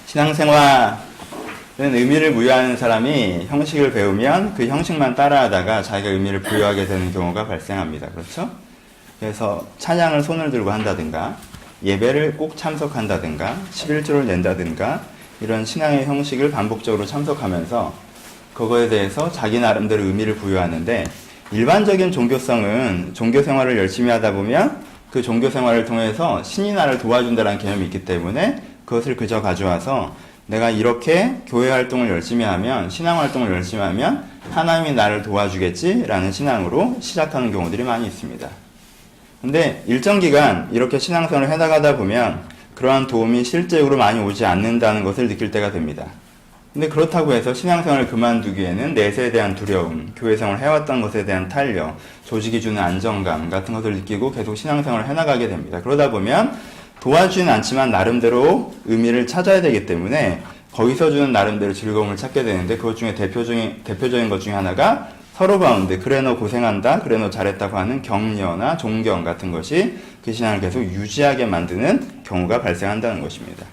신앙생활은 의미를 부여하는 사람이 형식을 배우면 그 형식만 따라하다가 자기가 의미를 부여하게 되는 경우가 발생합니다. 그렇죠? 그래서 찬양을 손을 들고 한다든가 예배를 꼭 참석한다든가 11조를 낸다든가 이런 신앙의 형식을 반복적으로 참석하면서 그거에 대해서 자기 나름대로 의미를 부여하는데, 일반적인 종교성은 종교 생활을 열심히 하다 보면 그 종교 생활을 통해서 신이 나를 도와준다는 개념이 있기 때문에 그것을 그저 가져와서 내가 이렇게 교회 활동을 열심히 하면, 신앙 활동을 열심히 하면 하나님이 나를 도와주겠지라는 신앙으로 시작하는 경우들이 많이 있습니다. 근데 일정 기간 이렇게 신앙생활을 해나가다 보면 그러한 도움이 실제적으로 많이 오지 않는다는 것을 느낄 때가 됩니다. 근데 그렇다고 해서 신앙생활을 그만두기에는 내세에 대한 두려움, 교회생활을 해왔던 것에 대한 탄력, 조직이 주는 안정감 같은 것을 느끼고 계속 신앙생활을 해나가게 됩니다. 그러다 보면 도와주진 않지만 나름대로 의미를 찾아야 되기 때문에 거기서 주는 나름대로 즐거움을 찾게 되는데, 그것 중에 대표적인 것 중에 하나가 서로 가운데 그래 너 고생한다, 그래 너 잘했다고 하는 격려나 존경 같은 것이 그 신앙을 계속 유지하게 만드는 경우가 발생한다는 것입니다.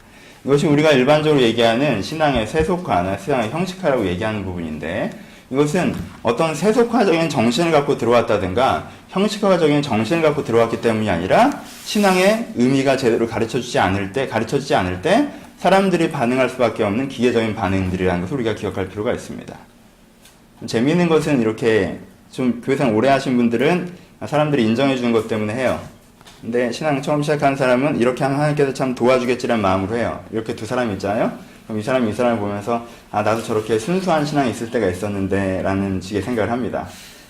이것이 우리가 일반적으로 얘기하는 신앙의 세속화나 신앙의 형식화라고 얘기하는 부분인데, 이것은 어떤 세속화적인 정신을 갖고 들어왔다든가 형식화적인 정신을 갖고 들어왔기 때문이 아니라 신앙의 의미가 제대로 가르쳐지지 않을 때 사람들이 반응할 수밖에 없는 기계적인 반응들이라는 것을 우리가 기억할 필요가 있습니다. 재미있는 것은 이렇게 좀 교회생활 오래 하신 분들은 사람들이 인정해 주는 것 때문에 해요. 근데 신앙 처음 시작하는 사람은 이렇게 하면 하나님께서 참 도와주겠지라는 마음으로 해요. 이렇게 두 사람이 있잖아요. 그럼 이 사람을 보면서 나도 저렇게 순수한 신앙이 있을 때가 있었는데 라는 식의 생각을 합니다.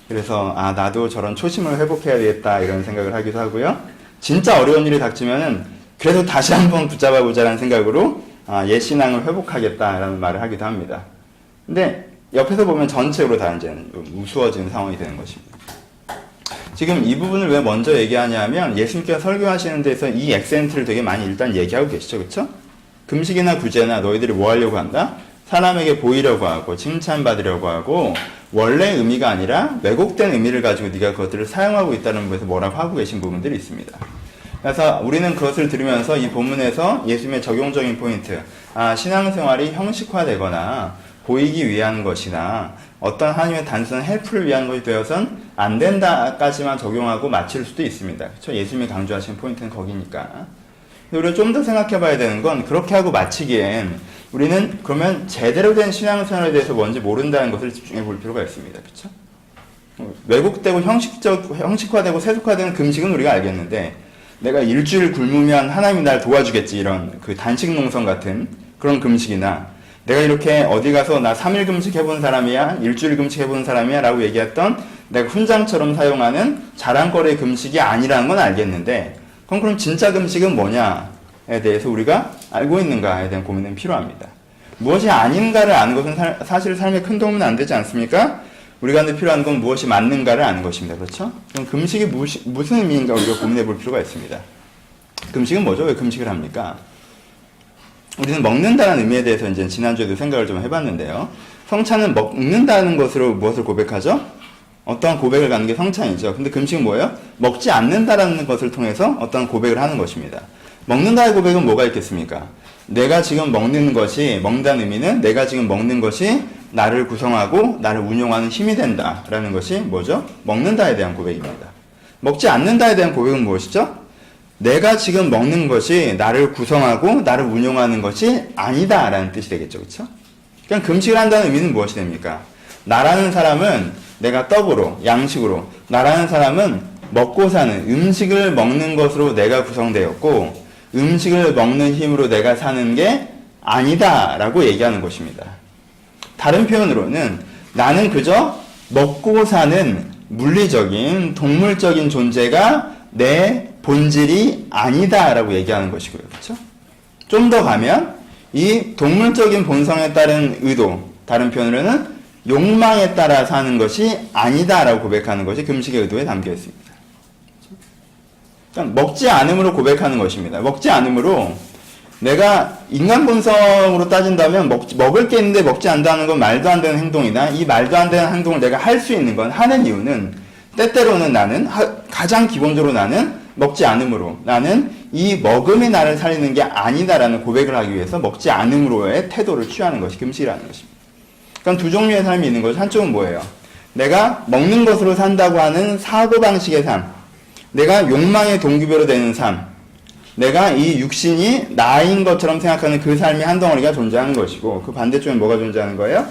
그래서 나도 저런 초심을 회복해야 되겠다 이런 생각을 하기도 하고요. 진짜 어려운 일이 닥치면은 그래도 다시 한번 붙잡아 보자라는 생각으로 옛 신앙을 회복하겠다라는 말을 하기도 합니다. 근데 옆에서 보면 전체적으로 다 이제 우스워지는 상황이 되는 것입니다. 지금 이 부분을 왜 먼저 얘기하냐면, 예수님께서 설교하시는 데서 이 액센트를 되게 많이 일단 얘기하고 계시죠. 그렇죠? 금식이나 구제나 너희들이 뭐 하려고 한다? 사람에게 보이려고 하고 칭찬받으려고 하고 원래 의미가 아니라 왜곡된 의미를 가지고 네가 그것들을 사용하고 있다는 부분에서 뭐라고 하고 계신 부분들이 있습니다. 그래서 우리는 그것을 들으면서 이 본문에서 예수님의 적용적인 포인트, 신앙생활이 형식화되거나 보이기 위한 것이나 어떤 하나님의 단순한 헬프를 위한 것이 되어선 안 된다까지만 적용하고 마칠 수도 있습니다. 그렇죠? 예수님이 강조하신 포인트는 거기니까. 우리가 좀 더 생각해 봐야 되는 건, 그렇게 하고 마치기엔 우리는 그러면 제대로 된 신앙생활에 대해서 뭔지 모른다는 것을 집중해 볼 필요가 있습니다. 그렇죠? 왜곡되고 형식화되고 세속화되는 금식은 우리가 알겠는데, 내가 일주일 굶으면 하나님이 날 도와주겠지 이런 그 단식 농성 같은 그런 금식이나, 내가 이렇게 어디 가서 나 3일 금식 해본 사람이야, 일주일 금식 해본 사람이야 라고 얘기했던 내가 훈장처럼 사용하는 자랑거리의 금식이 아니라는 건 알겠는데, 그럼 진짜 금식은 뭐냐에 대해서 우리가 알고 있는가에 대한 고민은 필요합니다. 무엇이 아닌가를 아는 것은 사실 삶에 큰 도움은 안 되지 않습니까? 우리가 필요한 건 무엇이 맞는가를 아는 것입니다. 그렇죠? 그럼 금식이 무슨 의미인가 우리가 고민해 볼 필요가 있습니다. 금식은 뭐죠? 왜 금식을 합니까? 우리는 먹는다는 의미에 대해서 이제 지난주에도 생각을 좀 해봤는데요. 성찬은 먹는다는 것으로 무엇을 고백하죠? 어떠한 고백을 가는 게 성찬이죠. 근데 금식은 뭐예요? 먹지 않는다라는 것을 통해서 어떠한 고백을 하는 것입니다. 먹는다의 고백은 뭐가 있겠습니까? 내가 지금 먹는다는 의미는 내가 지금 먹는 것이 나를 구성하고 나를 운용하는 힘이 된다라는 것이 뭐죠? 먹는다에 대한 고백입니다. 먹지 않는다에 대한 고백은 무엇이죠? 내가 지금 먹는 것이 나를 구성하고 나를 운용하는 것이 아니다라는 뜻이 되겠죠. 그렇죠? 그냥 금식을 한다는 의미는 무엇이 됩니까? 나라는 사람은 내가 떡으로, 양식으로, 나라는 사람은 먹고 사는, 음식을 먹는 것으로 내가 구성되었고 음식을 먹는 힘으로 내가 사는 게 아니다라고 얘기하는 것입니다. 다른 표현으로는 나는 그저 먹고 사는 물리적인, 동물적인 존재가 내 본질이 아니다라고 얘기하는 것이고요. 그렇죠? 좀 더 가면 이 동물적인 본성에 따른 의도, 다른 표현으로는 욕망에 따라 사는 것이 아니다라고 고백하는 것이 금식의 의도에 담겨 있습니다. 그러니까 먹지 않음으로 고백하는 것입니다. 먹지 않음으로 내가 인간 본성으로 따진다면 먹을 게 있는데 먹지 않는다는 건 말도 안 되는 행동이다. 이 말도 안 되는 행동을 내가 할 수 있는 건, 하는 이유는 때때로는 가장 기본적으로 나는 먹지 않음으로, 나는 이 먹음이 나를 살리는 게 아니다라는 고백을 하기 위해서 먹지 않음으로의 태도를 취하는 것이 금식이라는 것입니다. 그러니까 두 종류의 삶이 있는 거죠. 한쪽은 뭐예요? 내가 먹는 것으로 산다고 하는 사고방식의 삶, 내가 욕망의 동기부여로 되는 삶, 내가 이 육신이 나인 것처럼 생각하는 그 삶이 한 덩어리가 존재하는 것이고, 그 반대쪽에 뭐가 존재하는 거예요?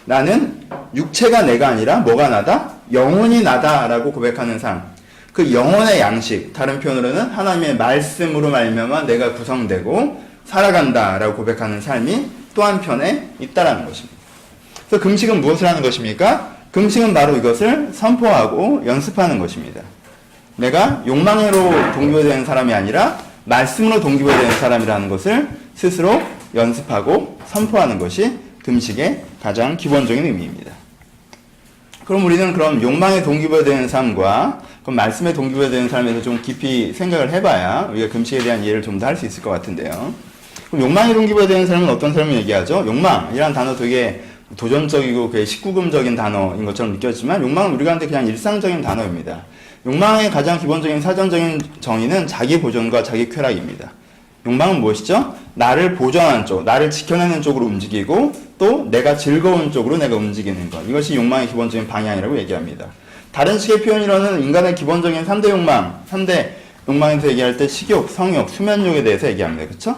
나는 육체가 내가 아니라 뭐가 나다? 영혼이 나다라고 고백하는 삶. 그 영혼의 양식, 다른 표현으로는 하나님의 말씀으로 말미암아 내가 구성되고 살아간다라고 고백하는 삶이 또 한편에 있다라는 것입니다. 그래서 금식은 무엇을 하는 것입니까? 금식은 바로 이것을 선포하고 연습하는 것입니다. 내가 욕망으로 동기부여되는 사람이 아니라 말씀으로 동기부여되는 사람이라는 것을 스스로 연습하고 선포하는 것이 금식의 가장 기본적인 의미입니다. 그럼 우리는 그럼 욕망에 동기부여되는 삶과 그럼 말씀에 동기부여되는 삶에서 좀 깊이 생각을 해봐야 우리가 금식에 대한 이해를 좀 더 할 수 있을 것 같은데요. 그럼 욕망에 동기부여되는 삶은 어떤 삶을 얘기하죠? 욕망이라는 단어 되게 도전적이고 그게 19금적인 단어인 것처럼 느껴지지만 욕망은 우리가 한테 그냥 일상적인 단어입니다. 욕망의 가장 기본적인 사전적인 정의는 자기 보존과 자기 쾌락입니다. 욕망은 무엇이죠? 나를 보존하는 쪽, 나를 지켜내는 쪽으로 움직이고 또 내가 즐거운 쪽으로 내가 움직이는 것. 이것이 욕망의 기본적인 방향이라고 얘기합니다. 다른 식의 표현으로는 인간의 기본적인 3대 욕망, 3대 욕망에 대해서 얘기할 때 식욕, 성욕, 수면욕에 대해서 얘기합니다. 그렇죠?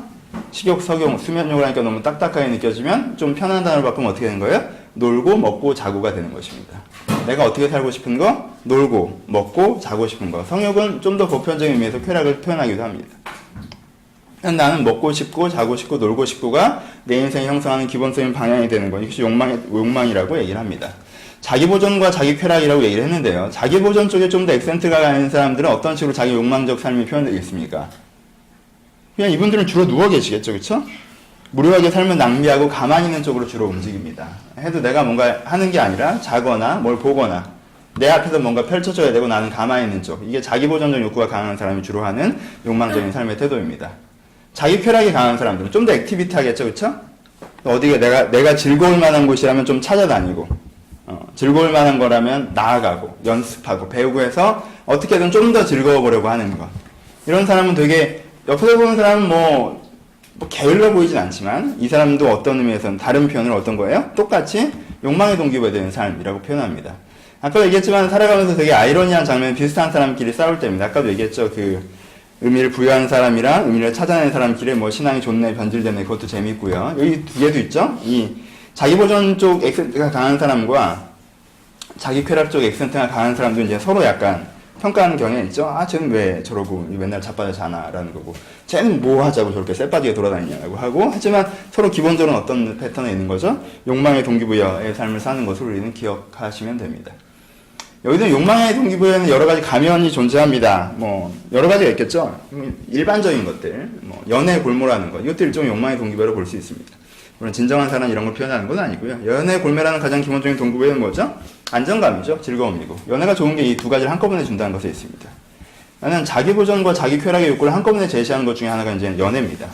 식욕, 성욕, 수면욕을 하니까 너무 딱딱하게 느껴지면 좀 편한 단어로 바꾸면 어떻게 되는 거예요? 놀고, 먹고, 자고가 되는 것입니다. 내가 어떻게 살고 싶은 거? 놀고, 먹고, 자고 싶은 거. 성욕은 좀 더 보편적인 의미에서 쾌락을 표현하기도 합니다. 나는 먹고 싶고, 자고 싶고, 놀고 싶고가 내 인생이 형성하는 기본적인 방향이 되는 것. 이것이 욕망이라고 얘기를 합니다. 자기보존과 자기쾌락이라고 얘기를 했는데요. 자기보존 쪽에 좀 더 액센트가 가는 사람들은 어떤 식으로 자기 욕망적 삶이 표현되겠습니까? 그냥 이분들은 주로 누워 계시겠죠, 그쵸? 무료하게 삶을 낭비하고 가만히 있는 쪽으로 주로 움직입니다. 해도 내가 뭔가 하는 게 아니라 자거나 뭘 보거나 내 앞에서 뭔가 펼쳐져야 되고 나는 가만히 있는 쪽. 이게 자기보존적 욕구가 강한 사람이 주로 하는 욕망적인 삶의 태도입니다. 자기 쾌락이 강한 사람들은 좀 더 액티비티하겠죠, 그쵸? 어디가 내가 즐거울 만한 곳이라면 좀 찾아다니고, 즐거울 만한 거라면 나아가고, 연습하고, 배우고 해서 어떻게든 좀 더 즐거워 보려고 하는 것. 이런 사람은 되게, 옆에서 보는 사람은 뭐 게을러 보이진 않지만, 이 사람도 어떤 의미에서는 다른 표현을 어떤 거예요? 똑같이 욕망의 동기부여되는 삶이라고 표현합니다. 아까도 얘기했지만, 살아가면서 되게 아이러니한 장면이 비슷한 사람끼리 싸울 때입니다. 아까도 얘기했죠. 의미를 부여하는 사람이랑 의미를 찾아내는 사람끼리 뭐 신앙이 좋네, 변질되네, 그것도 재밌고요. 여기 두 개도 있죠. 이 자기보존 쪽 액센트가 강한 사람과 자기 쾌락 쪽 액센트가 강한 사람도 이제 서로 약간 평가하는 경향이 있죠. 아, 쟤는 왜 저러고 맨날 자빠져 자나? 라는 거고. 쟤는 뭐 하자고 저렇게 쎄빠지게 돌아다니냐고 하고. 하지만 서로 기본적으로 어떤 패턴에 있는 거죠? 욕망의 동기부여의 삶을 사는 것을 우리는 기억하시면 됩니다. 여기도 욕망의 동기부여에는 여러 가지 가면이 존재합니다. 뭐 여러 가지가 있겠죠. 일반적인 것들, 뭐 연애 골모라는 것, 이것도 일종의 욕망의 동기부여로 볼 수 있습니다. 물론 진정한 사랑 이런 걸 표현하는 건 아니고요. 연애 골매라는 가장 기본적인 동기부여는 뭐죠? 안정감이죠. 즐거움이고. 연애가 좋은 게 이 두 가지를 한꺼번에 준다는 것에 있습니다. 나는 자기 보존과 자기 쾌락의 욕구를 한꺼번에 제시하는 것 중에 하나가 이제 연애입니다.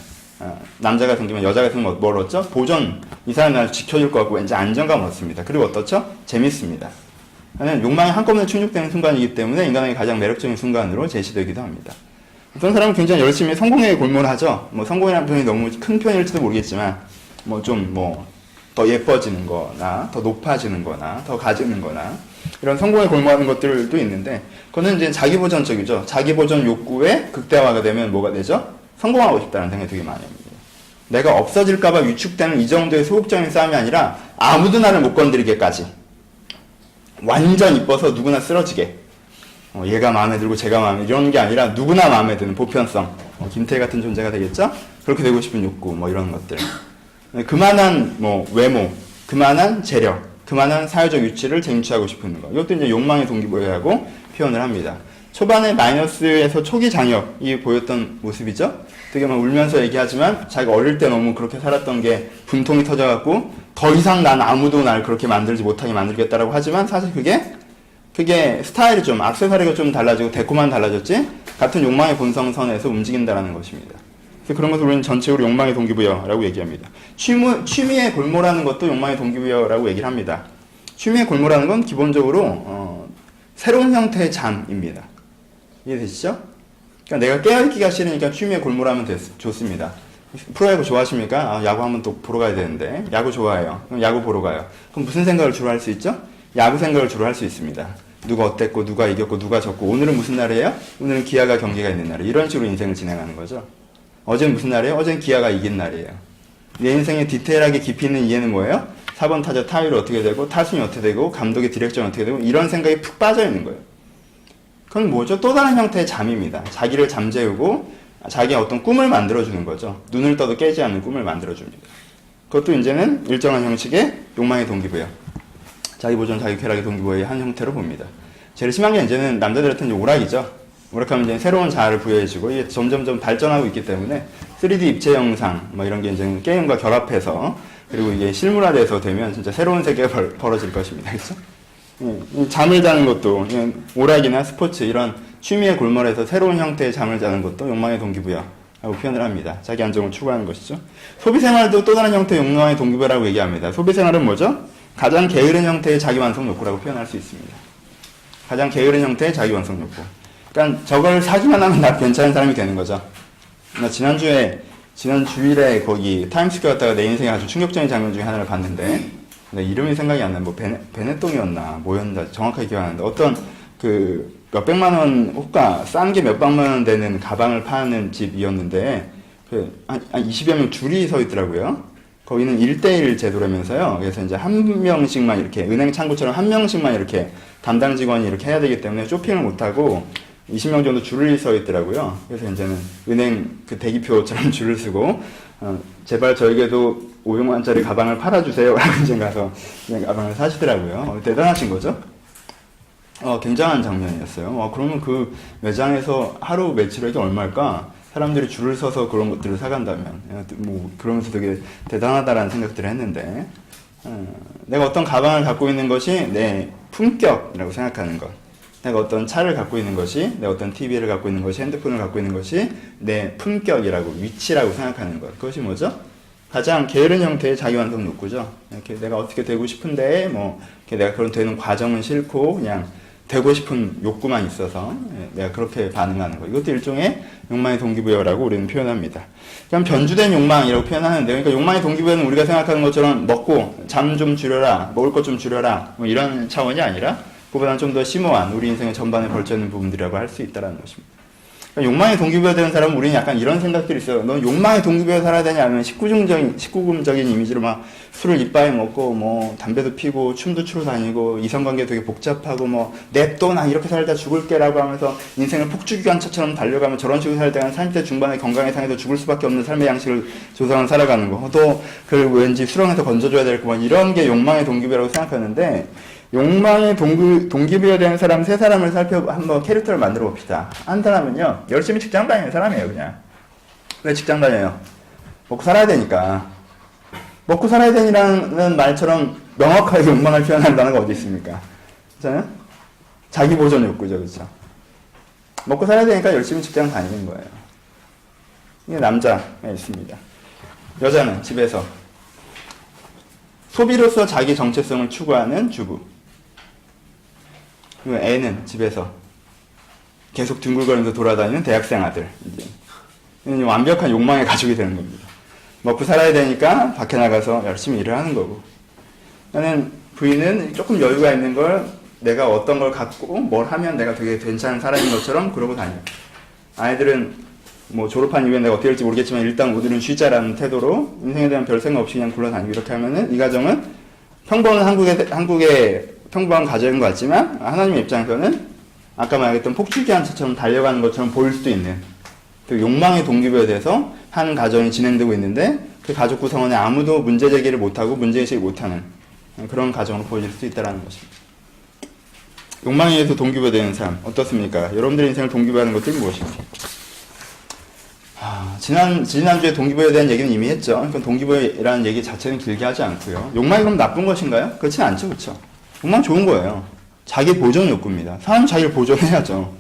남자가 생기면 여자가 생기면 뭘 얻죠? 보존. 이 사람이 나를 지켜줄 것 같고 왠지 안정감을 얻습니다. 그리고 어떻죠? 재밌습니다. 나는 욕망이 한꺼번에 충족되는 순간이기 때문에 인간에게 가장 매력적인 순간으로 제시되기도 합니다. 어떤 사람은 굉장히 열심히 성공에 골몰을 하죠. 뭐 성공이라는 표현이 너무 큰 표현일지도 모르겠지만 더 예뻐지는 거나 더 높아지는 거나 더 가지는 거나 이런 성공에 골몰하는 것들도 있는데 그거는 이제 자기보존적이죠. 자기보존 욕구의 극대화가 되면 뭐가 되죠? 성공하고 싶다는 생각이 되게 많이 합니다. 내가 없어질까봐 위축되는 이 정도의 소극적인 싸움이 아니라 아무도 나를 못 건드리게까지 완전 이뻐서 누구나 쓰러지게 얘가 마음에 들고 제가 마음에 이런 게 아니라 누구나 마음에 드는 보편성 김태희 같은 존재가 되겠죠? 그렇게 되고 싶은 욕구 이런 것들 그만한 외모 그만한 재력 그만한 사회적 위치를 쟁취하고 싶은 것 이것도 이제 욕망의 동기부여라고 표현을 합니다. 초반에 마이너스에서 초기 장혁이 보였던 모습이죠. 되게 막 울면서 얘기하지만 자기가 어릴 때 너무 그렇게 살았던 게 분통이 터져갖고 더 이상 난 아무도 날 그렇게 만들지 못하게 만들겠다라고 하지만 사실 그게 스타일이 좀 액세서리가 좀 달라지고 데코만 달라졌지 같은 욕망의 본성선에서 움직인다라는 것입니다. 그래서 그런 것을 우리는 전체적으로 욕망의 동기부여라고 얘기합니다. 취미의 골모라는 것도 욕망의 동기부여라고 얘기를 합니다. 취미의 골모라는 건 기본적으로 새로운 형태의 잠입니다. 이해되시죠? 그러니까 내가 깨어있기가 싫으니까 취미에 골몰하면 좋습니다. 프로야구 좋아하십니까? 아, 야구 한번 또 보러 가야 되는데. 야구 좋아해요. 그럼 야구 보러 가요. 그럼 무슨 생각을 주로 할 수 있죠? 야구 생각을 주로 할 수 있습니다. 누가 어땠고, 누가 이겼고, 누가 졌고, 오늘은 무슨 날이에요? 오늘은 기아가 경기가 있는 날이에요. 이런 식으로 인생을 진행하는 거죠. 어제는 무슨 날이에요? 어제는 기아가 이긴 날이에요. 내 인생의 디테일하게 깊이 있는 이해는 뭐예요? 4번 타자 타율이 어떻게 되고, 타순이 어떻게 되고, 감독의 디렉션이 어떻게 되고, 이런 생각이 푹 빠져 있는 거예요. 그건 뭐죠? 또 다른 형태의 잠입니다. 자기를 잠재우고, 자기의 어떤 꿈을 만들어주는 거죠. 눈을 떠도 깨지 않는 꿈을 만들어줍니다. 그것도 이제는 일정한 형식의 욕망의 동기부여. 자기 보존, 자기 쾌락의 동기부여의 한 형태로 봅니다. 제일 심한 게 이제는 남자들한테는 이제 오락이죠. 오락하면 이제 새로운 자아를 부여해주고, 이게 점점점 발전하고 있기 때문에 3D 입체 영상, 뭐 이런 게 이제 게임과 결합해서, 그리고 이게 실물화돼서 되면 진짜 새로운 세계가 벌어질 것입니다. 그렇죠? 잠을 자는 것도, 오락이나 스포츠, 이런 취미에 골몰해서 새로운 형태의 잠을 자는 것도 욕망의 동기부여라고 표현을 합니다. 자기 안정을 추구하는 것이죠. 소비생활도 또 다른 형태의 욕망의 동기부여라고 얘기합니다. 소비생활은 뭐죠? 가장 게으른 형태의 자기완성 욕구라고 표현할 수 있습니다. 가장 게으른 형태의 자기완성 욕구. 그러니까 저걸 사기만 하면 나 괜찮은 사람이 되는 거죠. 나 지난 주일에 거기 타임스퀘어 갔다가 내 인생에 아주 충격적인 장면 중에 하나를 봤는데, 이름이 생각이 안 나. 뭐 베네똥이었나 뭐였나 정확하게 기억 안 나는데, 어떤 그 몇백만 원 호가 싼 게 몇백만 원 되는 가방을 파는 집이었는데, 한 20여 명 줄이 서 있더라고요. 거기는 1대1 제도라면서요. 그래서 이제 한 명씩만 이렇게, 은행 창구처럼 한 명씩만 이렇게 담당 직원이 이렇게 해야 되기 때문에 쇼핑을 못하고 20명 정도 줄을 서 있더라고요. 그래서 이제는 은행 그 대기표처럼 줄을 쓰고, 제발 저에게도 500만원짜리 가방을 팔아주세요. 라고 이제 가서 그냥 가방을 사시더라고요. 대단하신 거죠? 굉장한 장면이었어요. 그러면 그 매장에서 하루 매출액이 얼마일까? 사람들이 줄을 서서 그런 것들을 사간다면, 뭐, 그러면서 되게 대단하다라는 생각들을 했는데, 내가 어떤 가방을 갖고 있는 것이 내 품격이라고 생각하는 것. 내가 어떤 차를 갖고 있는 것이, 내가 어떤 TV를 갖고 있는 것이, 핸드폰을 갖고 있는 것이 내 품격이라고, 위치라고 생각하는 것. 그것이 뭐죠? 가장 게으른 형태의 자기완성 욕구죠. 이렇게 내가 어떻게 되고 싶은데, 뭐, 이렇게 내가 그런 되는 과정은 싫고, 그냥 되고 싶은 욕구만 있어서 내가 그렇게 반응하는 거. 이것도 일종의 욕망의 동기부여라고 우리는 표현합니다. 그럼 변주된 욕망이라고 표현하는데, 그러니까 욕망의 동기부여는 우리가 생각하는 것처럼 먹고 잠 좀 줄여라, 먹을 것 좀 줄여라, 뭐 이런 차원이 아니라 그보다는 좀 더 심오한 우리 인생의 전반에 걸쳐 있는 부분들이라고 할 수 있다는 것입니다. 그러니까 욕망의 동기부여 되는 사람은 우리는 약간 이런 생각들이 있어요. 넌 욕망의 동기부여 살아야 되냐 하면 19금적인 이미지로 막 술을 이빠이 먹고 뭐 담배도 피고 춤도 추러 다니고 이성관계 되게 복잡하고 뭐 냅둬 난 이렇게 살다 죽을게라고 하면서 인생을 폭주기관차처럼 달려가면 저런 식으로 살다가 30대 중반에 건강에 상해서 죽을 수밖에 없는 삶의 양식을 조성하며 살아가는 거. 또 그 왠지 수렁에서 건져줘야 될 거 뭐 이런 게 욕망의 동기부여라고 생각하는데, 욕망의 동기부여 되는 사람 세 사람을 한번 캐릭터를 만들어 봅시다. 한 사람은요, 열심히 직장 다니는 사람이에요, 그냥. 왜 직장 다녀요? 먹고 살아야 되니까. 먹고 살아야 되니라는 말처럼 명확하게 욕망을 표현하는 단어가 어디 있습니까? 그렇잖아요? 자기 보존 욕구죠, 그렇죠? 먹고 살아야 되니까 열심히 직장 다니는 거예요. 이게 남자가 있습니다. 여자는 집에서 소비로서 자기 정체성을 추구하는 주부. 그리고 애는 집에서 계속 둥글거리면서 돌아다니는 대학생 아들. 이제 완벽한 욕망의 가족이 되는 겁니다. 먹고 살아야 되니까 밖에 나가서 열심히 일을 하는 거고. 나는 부인은 조금 여유가 있는 걸, 내가 어떤 걸 갖고 뭘 하면 내가 되게 괜찮은 사람인 것처럼 그러고 다녀요. 아이들은 뭐 졸업한 이후에 내가 어떻게 될지 모르겠지만 일단 오늘은 쉬자라는 태도로 인생에 대한 별 생각 없이 그냥 굴러다니고, 이렇게 하면은 이 가정은 평범한 한국의 평범한 가정인 것 같지만 하나님의 입장에서는 아까 말했던 폭출기관차처럼 달려가는 것처럼 보일 수도 있는 그 욕망의 동기부여에 대해서 한 가정이 진행되고 있는데, 그 가족 구성원에 아무도 문제 제기를 못하고 문제의식을 못하는 그런 가정으로 보여질 수 있다는 것입니다. 욕망에 의해서 동기부여되는 삶 어떻습니까? 여러분들의 인생을 동기부여하는 것들이 무엇입니까? 지난주에 동기부여에 대한 얘기는 이미 했죠. 그러니까 동기부여라는 얘기 자체는 길게 하지 않고요. 욕망이 그럼 나쁜 것인가요? 그렇진 않죠, 그렇죠? 욕망 좋은 거예요. 자기 보존 욕구입니다. 사람은 자기를 보존해야죠.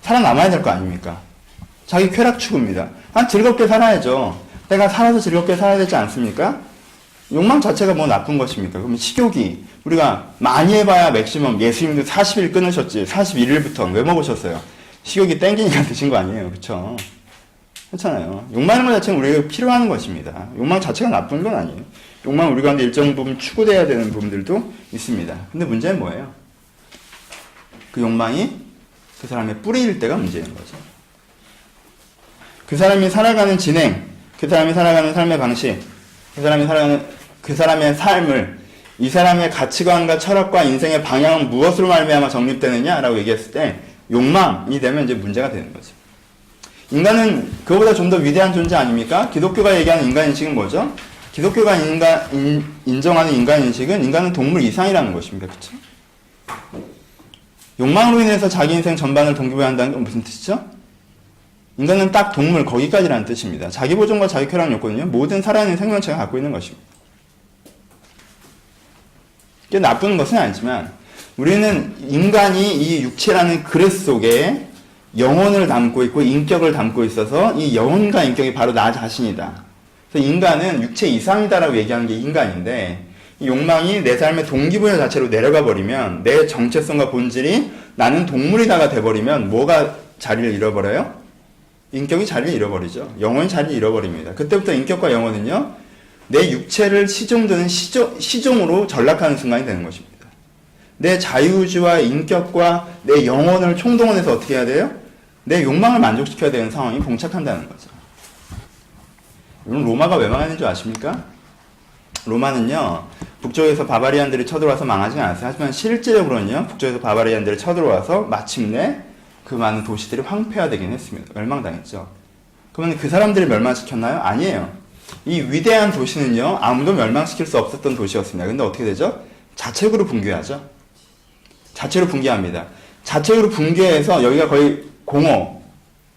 살아남아야 될 거 아닙니까? 자기 쾌락 추구입니다. 즐겁게 살아야죠. 내가 살아서 즐겁게 살아야 되지 않습니까? 욕망 자체가 뭐 나쁜 것입니까? 그럼 식욕이, 우리가 많이 해봐야 맥시멈, 예수님도 40일 끊으셨지. 41일부터 왜 먹으셨어요? 식욕이 땡기니까 드신 거 아니에요. 그쵸? 그렇잖아요. 욕망하는 것 자체는 우리가 필요한 것입니다. 욕망 자체가 나쁜 건 아니에요. 욕망은 우리 가운데 일정 부분 추구돼야 되는 부분들도 있습니다. 근데 문제는 뭐예요? 그 욕망이 그 사람의 뿌리일 때가 문제인 거죠. 그 사람이 살아가는 진행, 그 사람이 살아가는 삶의 방식, 그 사람의 삶을 이 사람의 가치관과 철학과 인생의 방향은 무엇으로 말미암아 정립되느냐라고 얘기했을 때 욕망이 되면 이제 문제가 되는 거죠. 인간은 그거보다 좀 더 위대한 존재 아닙니까? 기독교가 얘기하는 인간인식은 뭐죠? 기독교가 인정하는 인간인식은 인간은 동물 이상이라는 것입니다. 그렇죠? 욕망으로 인해서 자기 인생 전반을 동기부여한다는 건 무슨 뜻이죠? 인간은 딱 동물 거기까지라는 뜻입니다. 자기 보존과 자기 쾌락은 없거든요. 모든 살아있는 생명체가 갖고 있는 것입니다. 이게 나쁜 것은 아니지만 우리는 인간이 이 육체라는 그릇 속에 영혼을 담고 있고 인격을 담고 있어서 이 영혼과 인격이 바로 나 자신이다. 그래서 인간은 육체 이상이다라고 얘기하는 게 인간인데 이 욕망이 내 삶의 동기부여 자체로 내려가 버리면 내 정체성과 본질이 나는 동물이다가 돼버리면 뭐가 자리를 잃어버려요? 인격이 자리를 잃어버리죠. 영혼이 자리를 잃어버립니다. 그때부터 인격과 영혼은요 내 육체를 시종드는 시종으로 전락하는 순간이 되는 것입니다. 내 자유의지와 인격과 내 영혼을 총동원해서 어떻게 해야 돼요? 내 욕망을 만족시켜야 되는 상황이 봉착한다는 거죠. 여러분 로마가 왜 망했는 줄 아십니까? 로마는요 북쪽에서 바바리안들이 쳐들어와서 망하지 않았어요. 하지만 실질적으로는요 북쪽에서 바바리안들이 쳐들어와서 마침내 그 많은 도시들이 황폐화되긴 했습니다. 멸망당했죠. 그러면 그 사람들이 멸망시켰나요? 아니에요. 이 위대한 도시는요 아무도 멸망시킬 수 없었던 도시였습니다. 근데 어떻게 되죠? 자책으로 붕괴하죠. 자체로 붕괴합니다. 자체로 붕괴해서 여기가 거의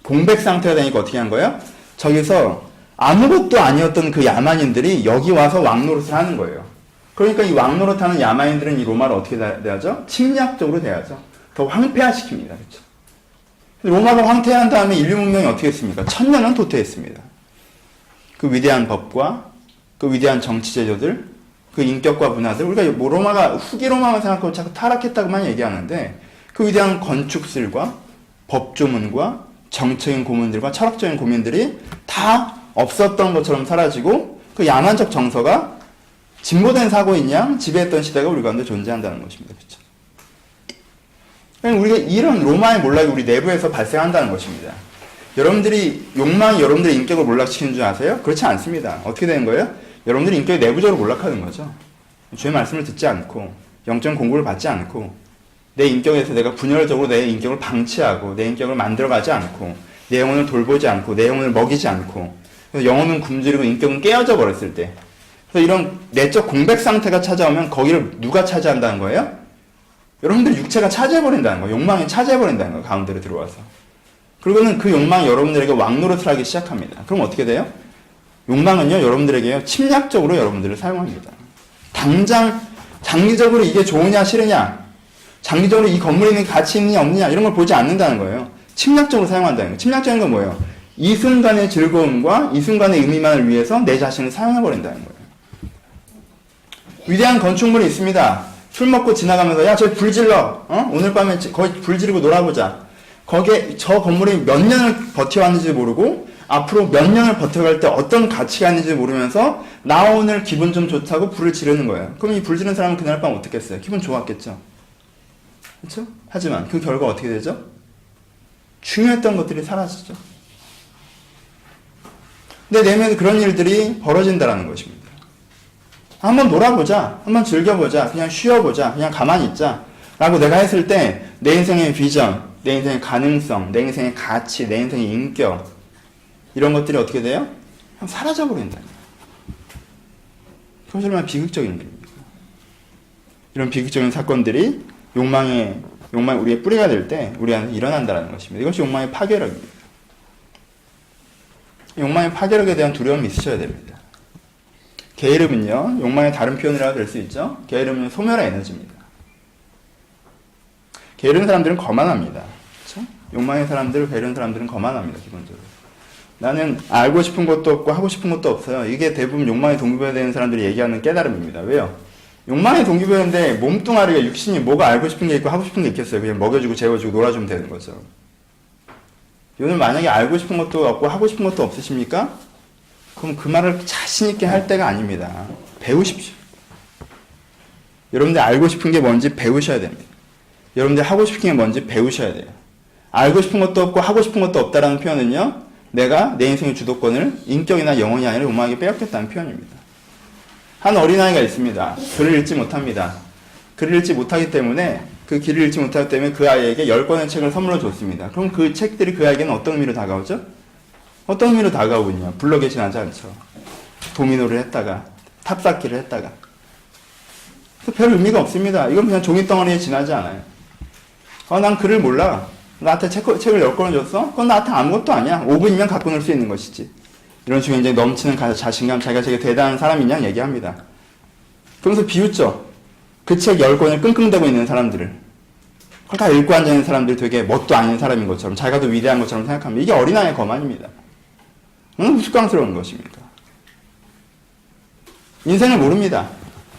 공백 상태가 되니까 어떻게 한 거예요? 저기서 아무것도 아니었던 그 야만인들이 여기 와서 왕노릇을 하는 거예요. 그러니까 이 왕노릇하는 야만인들은 이 로마를 어떻게 대하죠? 침략적으로 대하죠. 더 황폐화시킵니다. 그렇죠? 로마가 황폐한 다음에 인류 문명이 어떻게 했습니까? 1000년은 도태했습니다. 그 위대한 법과 그 위대한 정치 제도들, 그 인격과 문화들, 우리가 뭐 로마가 후기 로마만 생각하고 자꾸 타락했다고만 얘기하는데 그 위대한 건축술과 법조문과 정적인 고민들과 철학적인 고민들이 다 없었던 것처럼 사라지고 그 야만적 정서가 진보된 사고인 양 지배했던 시대가 우리 가운데 존재한다는 것입니다. 그렇죠? 우리가 이런 로마의 몰락이 우리 내부에서 발생한다는 것입니다. 여러분들이 욕망이 여러분들의 인격을 몰락시키는 줄 아세요? 그렇지 않습니다. 어떻게 되는 거예요? 여러분들이 인격이 내부적으로 몰락하는 거죠. 주의 말씀을 듣지 않고 영적 공부를 받지 않고 내 인격에서 내가 분열적으로 내 인격을 방치하고 내 인격을 만들어가지 않고 내 영혼을 돌보지 않고 내 영혼을 먹이지 않고 그래서 영혼은 굶주리고 인격은 깨어져 버렸을 때 그래서 이런 내적 공백 상태가 찾아오면 거기를 누가 차지한다는 거예요? 여러분들 육체가 차지해버린다는 거예요. 욕망이 차지해버린다는 거예요. 가운데로 들어와서. 그리고는 그 욕망이 여러분들에게 왕노릇을 하기 시작합니다. 그럼 어떻게 돼요? 욕망은요, 여러분들에게요, 침략적으로 여러분들을 사용합니다. 당장, 장기적으로 이게 좋으냐, 싫으냐, 장기적으로 이 건물에 있는 가치 있느냐, 없느냐, 이런 걸 보지 않는다는 거예요. 침략적으로 사용한다는 거예요. 침략적인 건 뭐예요? 이 순간의 즐거움과 이 순간의 의미만을 위해서 내 자신을 사용해버린다는 거예요. 위대한 건축물이 있습니다. 술 먹고 지나가면서, 야, 저기 불 질러. 오늘 밤에 거기 불 지르고 놀아보자. 거기에 저 건물이 몇 년을 버텨왔는지 모르고, 앞으로 몇 년을 버텨갈 때 어떤 가치가 있는지 모르면서 나 오늘 기분 좀 좋다고 불을 지르는 거예요. 그럼 이 불 지르는 사람은 그날 밤 어떻게 했어요? 기분 좋았겠죠? 그렇죠? 하지만 그 결과 어떻게 되죠? 중요했던 것들이 사라지죠. 내 내면에 그런 일들이 벌어진다는 것입니다. 한번 놀아보자, 한번 즐겨보자, 그냥 쉬어보자, 그냥 가만히 있자 라고 내가 했을 때 내 인생의 비전, 내 인생의 가능성, 내 인생의 가치, 내 인생의 인격 이런 것들이 어떻게 돼요? 그냥 사라져버린다. 그것이 얼마나 비극적인 일입니까? 이런 비극적인 사건들이 욕망의 우리의 뿌리가 될 때 우리 안에 일어난다는 것입니다. 이것이 욕망의 파괴력입니다. 욕망의 파괴력에 대한 두려움이 있으셔야 됩니다. 게으름은요, 욕망의 다른 표현이라고 될 수 있죠. 게으름은 소멸의 에너지입니다. 게으른 사람들은 거만합니다. 그렇죠? 욕망의 사람들, 게으른 사람들은 거만합니다. 기본적으로. 나는 알고 싶은 것도 없고 하고 싶은 것도 없어요. 이게 대부분 욕망의 동기부여 되는 사람들이 얘기하는 깨달음입니다. 왜요? 욕망의 동기부여인데 몸뚱아리가 육신이 뭐가 알고 싶은 게 있고 하고 싶은 게 있겠어요. 그냥 먹여주고 재워주고 놀아주면 되는 거죠. 오늘 만약에 알고 싶은 것도 없고 하고 싶은 것도 없으십니까? 그럼 그 말을 자신 있게 할 때가 아닙니다. 배우십시오. 여러분들 알고 싶은 게 뭔지 배우셔야 됩니다. 여러분들 하고 싶은 게 뭔지 배우셔야 돼요. 알고 싶은 것도 없고 하고 싶은 것도 없다라는 표현은요, 내가 내 인생의 주도권을 인격이나 영혼이 아니라 욕망에게 빼앗겼다는 표현입니다. 한 어린아이가 있습니다. 글을 읽지 못합니다. 글을 읽지 못하기 때문에 그 길을 읽지 못하기 때문에 그 아이에게 10권의 책을 선물로 줬습니다. 그럼 그 책들이 그 아이에게는 어떤 의미로 다가오죠? 어떤 의미로 다가오군요. 블럭에 지나지 않죠. 도미노를 했다가 탑쌓기를 했다가 별 의미가 없습니다. 이건 그냥 종이덩어리에 지나지 않아요. 난 글을 몰라. 나한테 책을 10권을 줬어? 그건 나한테 아무것도 아니야. 5분이면 갖고 놀 수 있는 것이지. 이런 식으로 굉장히 넘치는 자신감, 자기가 되게 대단한 사람이냐 얘기합니다. 그러면서 비웃죠. 그 책 10권을 끙끙대고 있는 사람들을. 그걸 다 읽고 앉아있는 사람들이 되게 뭣도 아닌 사람인 것처럼, 자기가 더 위대한 것처럼 생각합니다. 이게 어린아이의 거만입니다. 너무 우스꽝스러운 것입니다. 인생을 모릅니다.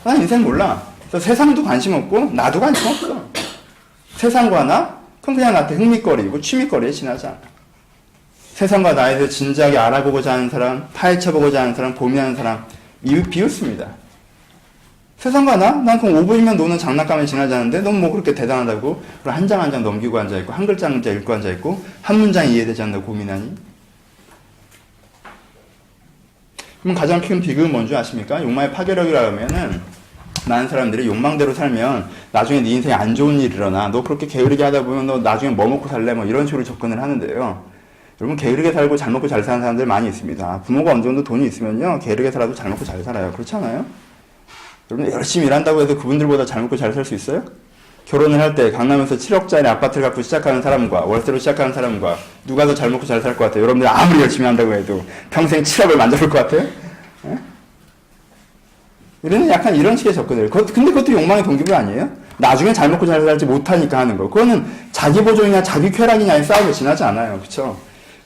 난 인생 몰라. 그래서 세상도 관심 없고 나도 관심 없어. 세상과 나? 그럼 그냥 나한테 흥미거리고 취미거리에 지나지 않아. 세상과 나에 대해서 진지하게 알아보고자 하는 사람, 파헤쳐보고자 하는 사람, 고민하는 사람 비웃습니다. 세상과 나? 난 그럼 5분이면 노는 장난감에 지나지 않는데 넌 뭐 그렇게 대단하다고 한 장 한 장 넘기고 앉아있고 한 글자 한 글자 읽고 앉아있고 한 문장이 이해되지 않는다고 고민하니? 그럼 가장 큰 비극은 뭔지 아십니까? 욕망의 파괴력이라 하면은 많은 사람들이 욕망대로 살면 나중에 네 인생에 안 좋은 일이 일어나. 너 그렇게 게으르게 하다 보면 너 나중에 뭐 먹고 살래? 뭐 이런 식으로 접근을 하는데요. 여러분 게으르게 살고 잘 먹고 잘 사는 사람들 많이 있습니다. 부모가 어느 정도 돈이 있으면요. 게으르게 살아도 잘 먹고 잘 살아요. 그렇지 않아요? 여러분 열심히 일한다고 해서 그분들보다 잘 먹고 잘 살 수 있어요? 결혼을 할 때 강남에서 7억짜리 아파트를 갖고 시작하는 사람과 월세로 시작하는 사람과 누가 더 잘 먹고 잘 살 것 같아요? 여러분들이 아무리 열심히 한다고 해도 평생 7억을 만져볼 것 같아요? 예? 우리는 약간 이런 식의 접근을. 근데 그것도 욕망의 동기부여 아니에요? 나중에 잘 먹고 잘 살지 못하니까 하는 거. 그거는 자기 보존이냐 자기 쾌락이냐의 싸움에 지나지 않아요. 그쵸?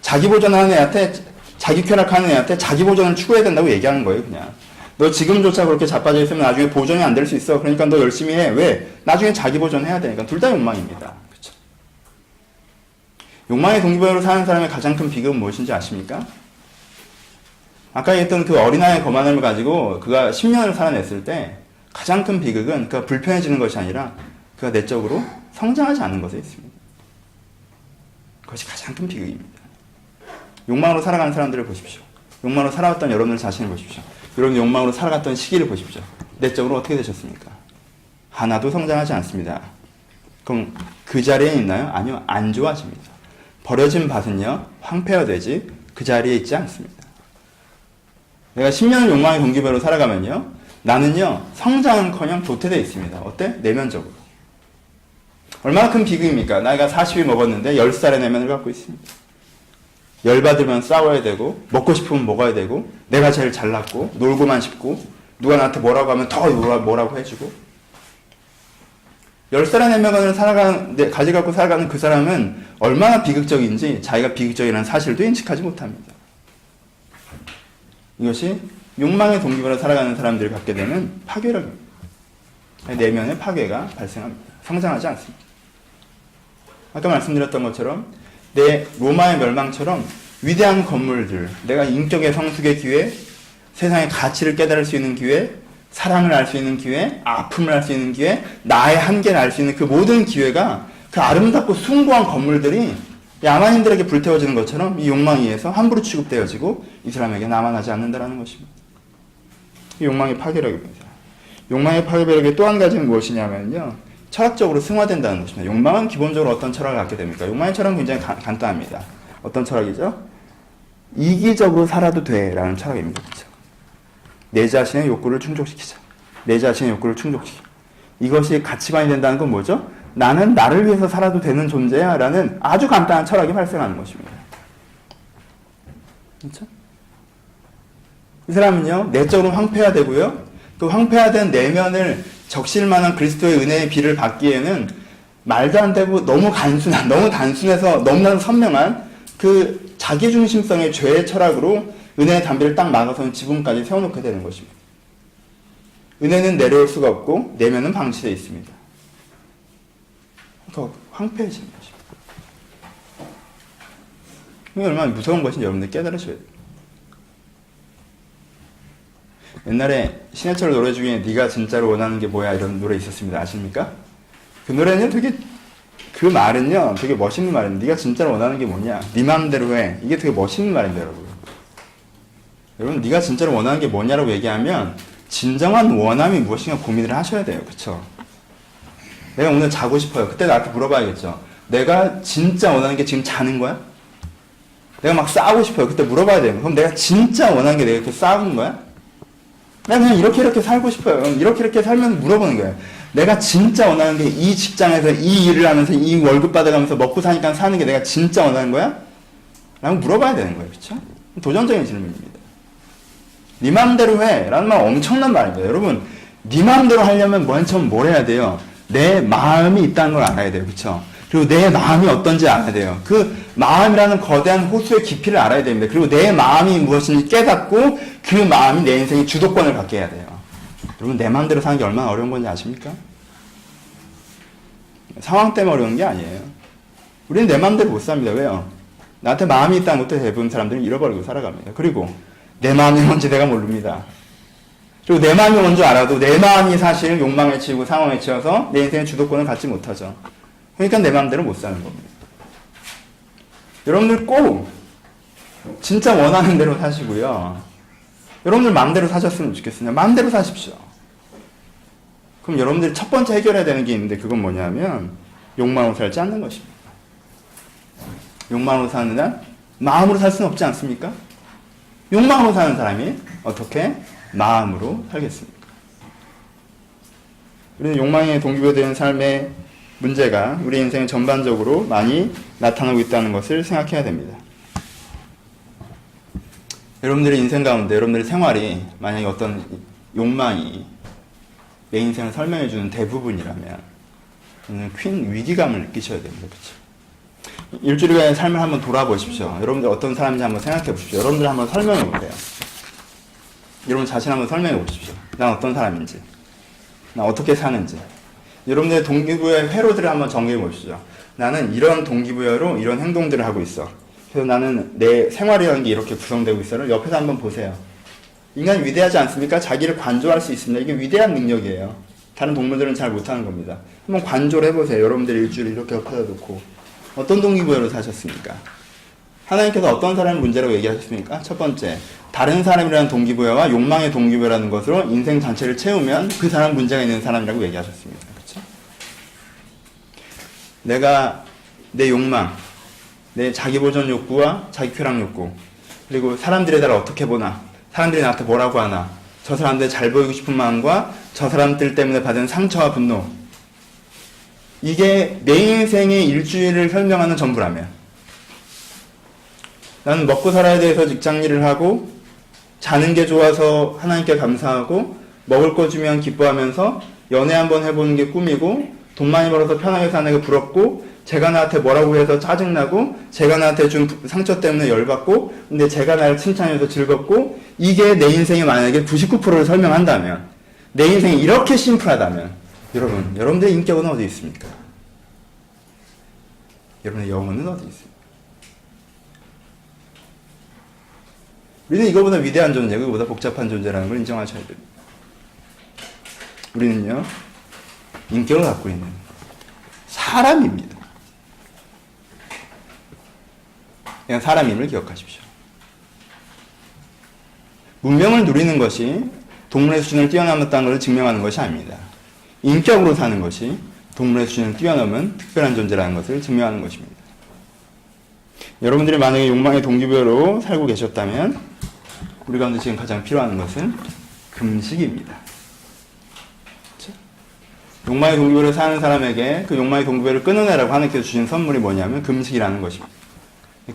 자기 보존하는 애한테, 자기 쾌락하는 애한테 자기 보존을 추구해야 된다고 얘기하는 거예요, 그냥. 너 지금조차 그렇게 자빠져 있으면 나중에 보존이 안 될 수 있어. 그러니까 너 열심히 해. 왜? 나중에 자기 보존해야 되니까. 둘 다 욕망입니다. 그쵸? 욕망의 동기부여로 사는 사람의 가장 큰 비극은 무엇인지 아십니까? 아까 얘기했던 그 어린아이의 거만함을 가지고 그가 10년을 살아냈을 때 가장 큰 비극은 그가 불편해지는 것이 아니라 그가 내적으로 성장하지 않는 것에 있습니다. 그것이 가장 큰 비극입니다. 욕망으로 살아가는 사람들을 보십시오. 욕망으로 살아왔던 여러분들 자신을 보십시오. 여러분 욕망으로 살아갔던 시기를 보십시오. 내적으로 어떻게 되셨습니까? 하나도 성장하지 않습니다. 그럼 그 자리에 있나요? 아니요. 안 좋아집니다. 버려진 밭은요. 황폐화되지 그 자리에 있지 않습니다. 내가 10년을 욕망의 동기부여로 살아가면요. 나는요. 성장은커녕 도태되어 있습니다. 어때? 내면적으로. 얼마나 큰 비극입니까? 나이가 40이 먹었는데 10살의 내면을 갖고 있습니다. 열받으면 싸워야 되고 먹고 싶으면 먹어야 되고 내가 제일 잘났고 놀고만 싶고 누가 나한테 뭐라고 하면 더 뭐라고 해주고 10살의 내면을 가져갖고 살아가는 그 사람은 얼마나 비극적인지 자기가 비극적이라는 사실도 인식하지 못합니다. 이것이 욕망의 동기부여로 살아가는 사람들이 갖게 되는 파괴력입니다. 내면의 파괴가 발생합니다. 성장하지 않습니다. 아까 말씀드렸던 것처럼 내 로마의 멸망처럼 위대한 건물들, 내가 인격의 성숙의 기회, 세상의 가치를 깨달을 수 있는 기회, 사랑을 알 수 있는 기회, 아픔을 알 수 있는 기회, 나의 한계를 알 수 있는 그 모든 기회가 그 아름답고 숭고한 건물들이 야만인들에게 불태워지는 것처럼 이 욕망에 의해서 함부로 취급되어지고 이 사람에게 남아나지 않는다는 것입니다. 이 욕망의 파괴력입니다. 욕망의 파괴력의 또 한 가지는 무엇이냐면요. 철학적으로 승화된다는 것입니다. 욕망은 기본적으로 어떤 철학을 갖게 됩니까? 욕망의 철학은 굉장히 간단합니다. 어떤 철학이죠? 이기적으로 살아도 돼 라는 철학입니다. 그렇죠? 내 자신의 욕구를 충족시키자. 내 자신의 욕구를 충족시키자. 이것이 가치관이 된다는 건 뭐죠? 나는 나를 위해서 살아도 되는 존재야 라는 아주 간단한 철학이 발생하는 것입니다. 그렇죠? 이 사람은요, 내적으로 황폐화되고요, 그 황폐화된 내면을 적실만한 그리스도의 은혜의 비를 받기에는 말도 안 되고 너무 단순해서 너무나 선명한 그 자기중심성의 죄의 철학으로 은혜의 담비를 딱 막아서는 지붕까지 세워놓게 되는 것입니다. 은혜는 내려올 수가 없고 내면은 방치되어 있습니다. 더 황폐해지는 것입니다. 이게 얼마나 무서운 것인지 여러분들 깨달으셔야 돼요. 옛날에 신해철 노래 중에 네가 진짜로 원하는 게 뭐야 이런 노래 있었습니다. 아십니까? 그 노래는 되게 그 말은요 되게 멋있는 말입니다. 네가 진짜로 원하는 게 뭐냐? 네 마음대로 해. 이게 되게 멋있는 말입니다, 여러분. 여러분 네가 진짜로 원하는 게 뭐냐라고 얘기하면 진정한 원함이 무엇인가 고민을 하셔야 돼요. 그쵸? 내가 오늘 자고 싶어요. 그때 나한테 물어봐야겠죠. 내가 진짜 원하는 게 지금 자는 거야? 내가 막 싸우고 싶어요. 그때 물어봐야 돼요. 그럼 내가 진짜 원하는 게 내가 이렇게 싸우는 거야? 내가 그냥 이렇게 살고 싶어요. 이렇게 살면서 물어보는 거예요. 내가 진짜 원하는 게 이 직장에서 이 일을 하면서 이 월급 받아가면서 먹고 사니까 사는 게 내가 진짜 원하는 거야? 라고 물어봐야 되는 거예요. 그쵸? 도전적인 질문입니다. 네 마음대로 해. 라는 말 엄청난 말입니다. 여러분, 네 마음대로 하려면 맨 처음 뭘 해야 돼요? 내 마음이 있다는 걸 알아야 돼요. 그쵸? 그리고 내 마음이 어떤지 알아야 돼요. 그 마음이라는 거대한 호수의 깊이를 알아야 됩니다. 그리고 내 마음이 무엇인지 깨닫고 그 마음이 내 인생의 주도권을 갖게 해야 돼요. 여러분 내 마음대로 사는 게 얼마나 어려운 건지 아십니까? 상황 때문에 어려운 게 아니에요. 우리는 내 마음대로 못 삽니다. 왜요? 나한테 마음이 있다는 것도 대부분 사람들은 잃어버리고 살아갑니다. 그리고 내 마음이 뭔지 내가 모릅니다. 그리고 내 마음이 뭔지 알아도 내 마음이 사실 욕망에 치이고 상황에 치여서 내 인생의 주도권을 갖지 못하죠. 그러니까 내 마음대로 못 사는 겁니다. 여러분들 꼭 진짜 원하는 대로 사시고요. 여러분들 마음대로 사셨으면 좋겠습니다. 마음대로 사십시오. 그럼 여러분들이 첫 번째 해결해야 되는 게 있는데 그건 뭐냐면 욕망으로 살지 않는 것입니다. 욕망으로 사는 한 마음으로 살 수는 없지 않습니까? 욕망으로 사는 사람이 어떻게 마음으로 살겠습니까? 우리는 욕망에 동기부여되는 삶의 문제가 우리 인생 전반적으로 많이 나타나고 있다는 것을 생각해야 됩니다. 여러분들의 인생 가운데 여러분들의 생활이 만약에 어떤 욕망이 내 인생을 설명해주는 대부분이라면 저는 큰 위기감을 느끼셔야 됩니다. 그렇죠? 일주일간의 삶을 한번 돌아보십시오. 여러분들 어떤 사람인지 한번 생각해 보십시오. 여러분들 한번 설명해 보세요. 여러분 자신 한번 설명해 보십시오. 난 어떤 사람인지, 난 어떻게 사는지. 여러분들의 동기부여의 회로들을 한번 정리해 보시죠. 나는 이런 동기부여로 이런 행동들을 하고 있어. 그래서 나는 내 생활이라는 게 이렇게 구성되고 있어를 옆에서 한번 보세요. 인간이 위대하지 않습니까? 자기를 관조할 수 있습니다. 이게 위대한 능력이에요. 다른 동물들은 잘 못하는 겁니다. 한번 관조를 해보세요. 여러분들이 일주일 이렇게 옆에다 놓고 어떤 동기부여로 사셨습니까? 하나님께서 어떤 사람을 문제라고 얘기하셨습니까? 첫 번째, 다른 사람이라는 동기부여와 욕망의 동기부여라는 것으로 인생 전체를 채우면 그 사람 문제가 있는 사람이라고 얘기하셨습니다. 그렇죠? 내가 내 욕망, 내 자기보존 욕구와 자기 쾌락 욕구, 그리고 사람들에 따라 어떻게 보나, 사람들이 나한테 뭐라고 하나, 저 사람들 잘 보이고 싶은 마음과 저 사람들 때문에 받은 상처와 분노, 이게 내 인생의 일주일을 설명하는 전부라면 나는 먹고 살아야 돼서 직장일을 하고 자는 게 좋아서 하나님께 감사하고 먹을 거 주면 기뻐하면서 연애 한번 해보는 게 꿈이고 돈 많이 벌어서 편하게 사는 게 부럽고 제가 나한테 뭐라고 해서 짜증나고 제가 나한테 준 상처 때문에 열받고 근데 제가 나를 칭찬해서 즐겁고 이게 내 인생이 만약에 99%를 설명한다면 내 인생이 이렇게 심플하다면 여러분들의 인격은 어디 있습니까? 여러분의 영혼은 어디 있습니까? 우리는 이거보다 위대한 존재고 이거보다 복잡한 존재라는 걸 인정하셔야 됩니다. 우리는요 인격을 갖고 있는 사람입니다. 그냥 사람임을 기억하십시오. 문명을 누리는 것이 동물의 수준을 뛰어넘었다는 것을 증명하는 것이 아닙니다. 인격으로 사는 것이 동물의 수준을 뛰어넘은 특별한 존재라는 것을 증명하는 것입니다. 여러분들이 만약에 욕망의 동기부여로 살고 계셨다면 우리 가운데 지금 가장 필요한 것은 금식입니다. 그렇죠? 욕망의 동기부여를 사는 사람에게 그 욕망의 동기부여를 끊어내라고 하나님께서 주신 선물이 뭐냐면 금식이라는 것입니다.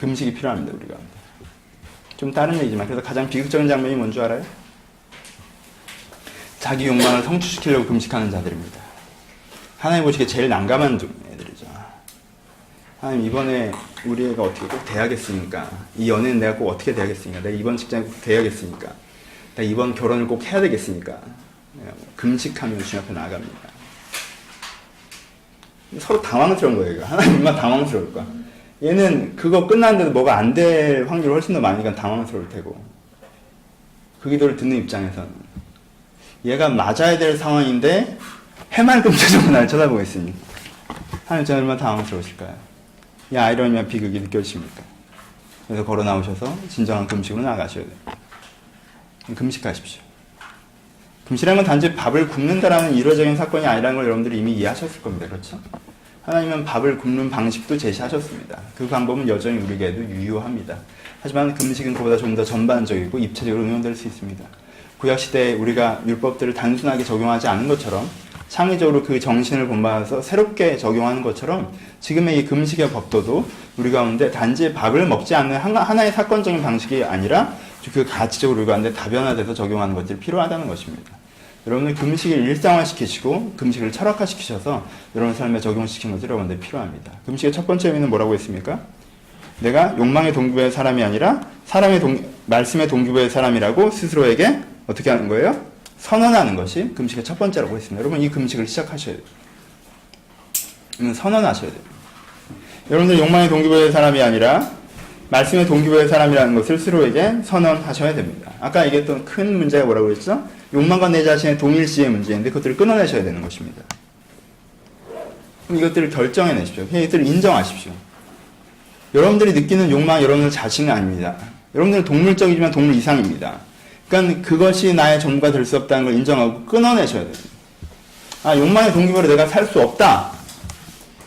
금식이 필요합니다. 우리 가운데. 좀 다른 얘기지만 그래서 가장 비극적인 장면이 뭔 줄 알아요? 자기 욕망을 성취시키려고 금식하는 자들입니다. 하나님 보시기에 제일 난감한 애들이죠. 하나님 이번에 우리 애가 어떻게 꼭 돼야겠습니까? 이 연애는 내가 꼭 어떻게 돼야겠습니까? 내가 이번 직장에 꼭 돼야겠습니까? 내가 이번 결혼을 꼭 해야 되겠습니까? 금식하면 주님 앞에 나아갑니다. 서로 당황스러운 거예요. 하나님만 당황스러울 거야. 얘는 그거 끝났는데도 뭐가 안 될 확률이 훨씬 더 많으니까 당황스러울 테고. 그 기도를 듣는 입장에서는 얘가 맞아야 될 상황인데 해맑음처럼 나를 쳐다보고 있으니 하나님 입장에 얼마나 당황스러우실까요? 이 아이러니와 비극이 느껴지십니까? 그래서 걸어 나오셔서 진정한 금식으로 나가셔야 돼요. 금식하십시오. 금식이라는 건 단지 밥을 굶는다라는 이론적인 사건이 아니라는 걸 여러분들이 이미 이해하셨을 겁니다. 그렇죠? 하나님은 밥을 굶는 방식도 제시하셨습니다. 그 방법은 여전히 우리에게도 유효합니다. 하지만 금식은 그보다 좀 더 전반적이고 입체적으로 응용될 수 있습니다. 구약시대에 우리가 율법들을 단순하게 적용하지 않은 것처럼 창의적으로 그 정신을 본받아서 새롭게 적용하는 것처럼 지금의 이 금식의 법도도 우리 가운데 단지 밥을 먹지 않는 하나의 사건적인 방식이 아니라 그 가치적으로 우리 가운데 다변화돼서 적용하는 것들이 필요하다는 것입니다. 여러분들 금식을 일상화시키시고 금식을 철학화시키셔서 여러분 삶에 적용시키는 것이 여러분들 필요합니다. 금식의 첫 번째 의미는 뭐라고 했습니까? 내가 욕망의 동기부여의 사람이 아니라 말씀의 동기부여의 사람이라고 스스로에게 어떻게 하는 거예요? 선언하는 것이 금식의 첫 번째라고 했습니다. 여러분 이 금식을 시작하셔야 돼요. 선언하셔야 돼요. 여러분들 욕망의 동기부여의 사람이 아니라 말씀의 동기부여의 사람이라는 것을 스스로에게 선언하셔야 됩니다. 아까 얘기했던 큰 문제가 뭐라고 했죠? 욕망과 내 자신의 동일시의 문제인데 그것들을 끊어내셔야 되는 것입니다. 그럼 이것들을 결정해내십시오. 이것들을 인정하십시오. 여러분들이 느끼는 욕망 여러분들 자신은 아닙니다. 여러분들은 동물적이지만 동물 이상입니다. 그러니까 그것이 나의 전부가 될 수 없다는 걸 인정하고 끊어내셔야 됩니다. 아, 욕망의 동기부여로 내가 살 수 없다.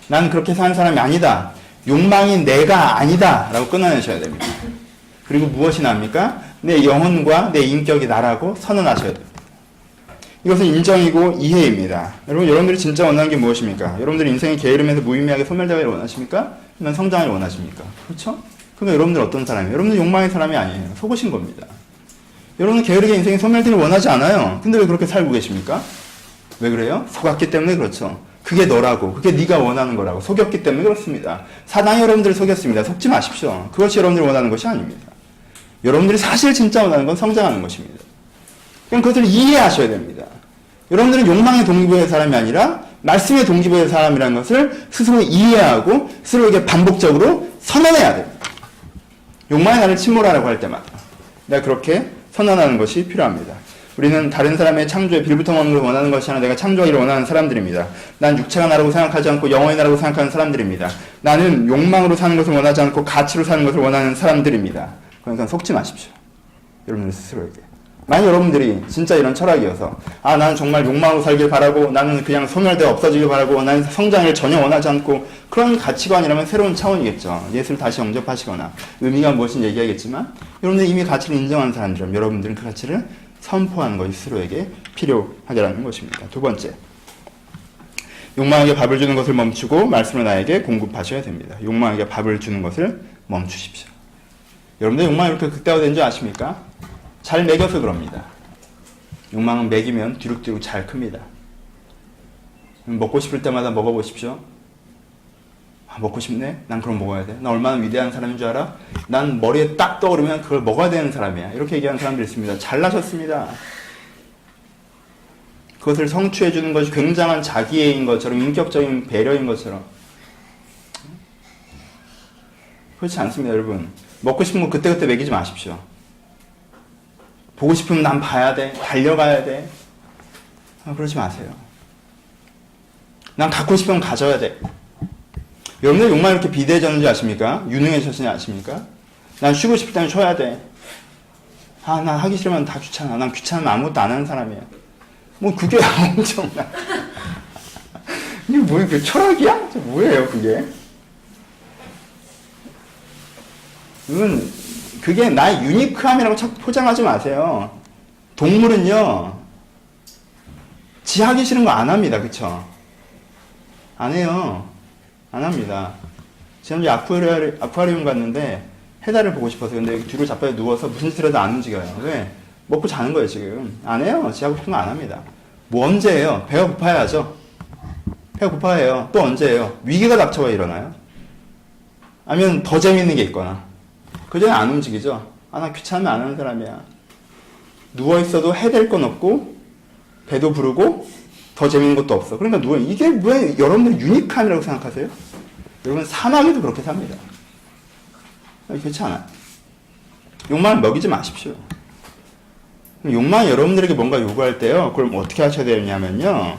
나는 그렇게 사는 사람이 아니다. 욕망이 내가 아니다. 라고 끊어내셔야 됩니다. 그리고 무엇이 납니까? 내 영혼과 내 인격이 나라고 선언하셔야 됩니다. 이것은 인정이고 이해입니다. 여러분들이 진짜 원하는 게 무엇입니까? 여러분들이 인생의 게으름에서 무의미하게 소멸되기를 원하십니까? 아니면 성장을 원하십니까? 그렇죠? 그러면 여러분들 어떤 사람이에요? 여러분들 욕망의 사람이 아니에요. 속으신 겁니다. 여러분은 게으르게 인생의 소멸되기를 원하지 않아요. 근데 왜 그렇게 살고 계십니까? 왜 그래요? 속았기 때문에 그렇죠. 그게 너라고, 그게 네가 원하는 거라고 속였기 때문에 그렇습니다. 사단이 여러분들을 속였습니다. 속지 마십시오. 그것이 여러분들이 원하는 것이 아닙니다. 여러분들이 사실 진짜 원하는 건 성장하는 것입니다. 그럼 그것을 이해하셔야 됩니다. 여러분들은 욕망의 동기부여의 사람이 아니라 말씀의 동기부여의 사람이라는 것을 스스로 이해하고 스스로에게 반복적으로 선언해야 됩니다. 욕망의 나를 침몰하라고 할 때마다 내가 그렇게 선언하는 것이 필요합니다. 우리는 다른 사람의 창조에 빌부터 먹는 걸 원하는 것이 아니라 내가 창조하기를 원하는 사람들입니다. 난 육체가 나라고 생각하지 않고 영혼이 나라고 생각하는 사람들입니다. 나는 욕망으로 사는 것을 원하지 않고 가치로 사는 것을 원하는 사람들입니다. 그러니까 속지 마십시오. 여러분들 스스로에게. 만약 여러분들이 진짜 이런 철학이어서 아 나는 정말 욕망으로 살길 바라고 나는 그냥 소멸되어 없어지길 바라고 나는 성장을 전혀 원하지 않고 그런 가치관이라면 새로운 차원이겠죠. 예수를 다시 영접하시거나 의미가 무엇인지 얘기하겠지만 여러분들이 이미 가치를 인정하는 사람들은 여러분들은 그 가치를 선포하는 것이 스스로에게 필요하다는 것입니다. 두 번째, 욕망에게 밥을 주는 것을 멈추고 말씀을 나에게 공급하셔야 됩니다. 욕망에게 밥을 주는 것을 멈추십시오. 여러분들 욕망이 이렇게 극대화된 줄 아십니까? 잘 먹여서 그럽니다. 욕망은 먹이면 뒤룩뒤룩 잘 큽니다. 먹고 싶을 때마다 먹어보십시오. 아, 먹고 싶네? 난 그럼 먹어야 돼. 난 얼마나 위대한 사람인 줄 알아? 난 머리에 딱 떠오르면 그걸 먹어야 되는 사람이야. 이렇게 얘기하는 사람들이 있습니다. 잘나셨습니다. 그것을 성취해주는 것이 굉장한 자기애인 것처럼 인격적인 배려인 것처럼 그렇지 않습니다. 여러분 먹고 싶은 거 그때그때 먹이지 마십시오. 보고 싶으면 난 봐야 돼. 달려가야 돼. 그러지 마세요. 난 갖고 싶으면 가져야 돼. 여러분들 욕망이 이렇게 비대해졌는지 아십니까? 유능해졌는지 아십니까? 난 쉬고 싶을 때는 쉬어야 돼. 아, 난 하기 싫으면 다 귀찮아. 난 귀찮으면 아무것도 안 하는 사람이야. 뭐 그게 엄청나. 이게 뭐야? 그 철학이야? 뭐예요 그게? 그게 나의 유니크함이라고 자꾸 포장하지 마세요. 동물은요, 지 하기 싫은 거 안 합니다. 그쵸? 안 해요. 안 합니다. 지난주에 아쿠아리움 갔는데 해달을 보고 싶어서 근데 여기 뒤로 자빠져 누워서 무슨 짓을 해도 안 움직여요. 왜? 먹고 자는 거예요 지금. 안 해요. 지 하고 싶은 거 안 합니다. 뭐 언제 해요? 배가 고파야죠. 배가 고파해요. 또 언제 해요? 위기가 닥쳐야 일어나요. 아니면 더 재밌는 게 있거나. 그 전에 안 움직이죠. 아, 나 귀찮으면 안 하는 사람이야. 누워있어도 해댈 건 없고 배도 부르고 더 재밌는 것도 없어. 그러니까 이게 왜 여러분들 유니크함이라고 생각하세요? 여러분 사마귀도 그렇게 삽니다. 그렇지 않아요. 욕망을 먹이지 마십시오. 욕망이 여러분들에게 뭔가 요구할 때요, 그걸 어떻게 하셔야 되냐면요,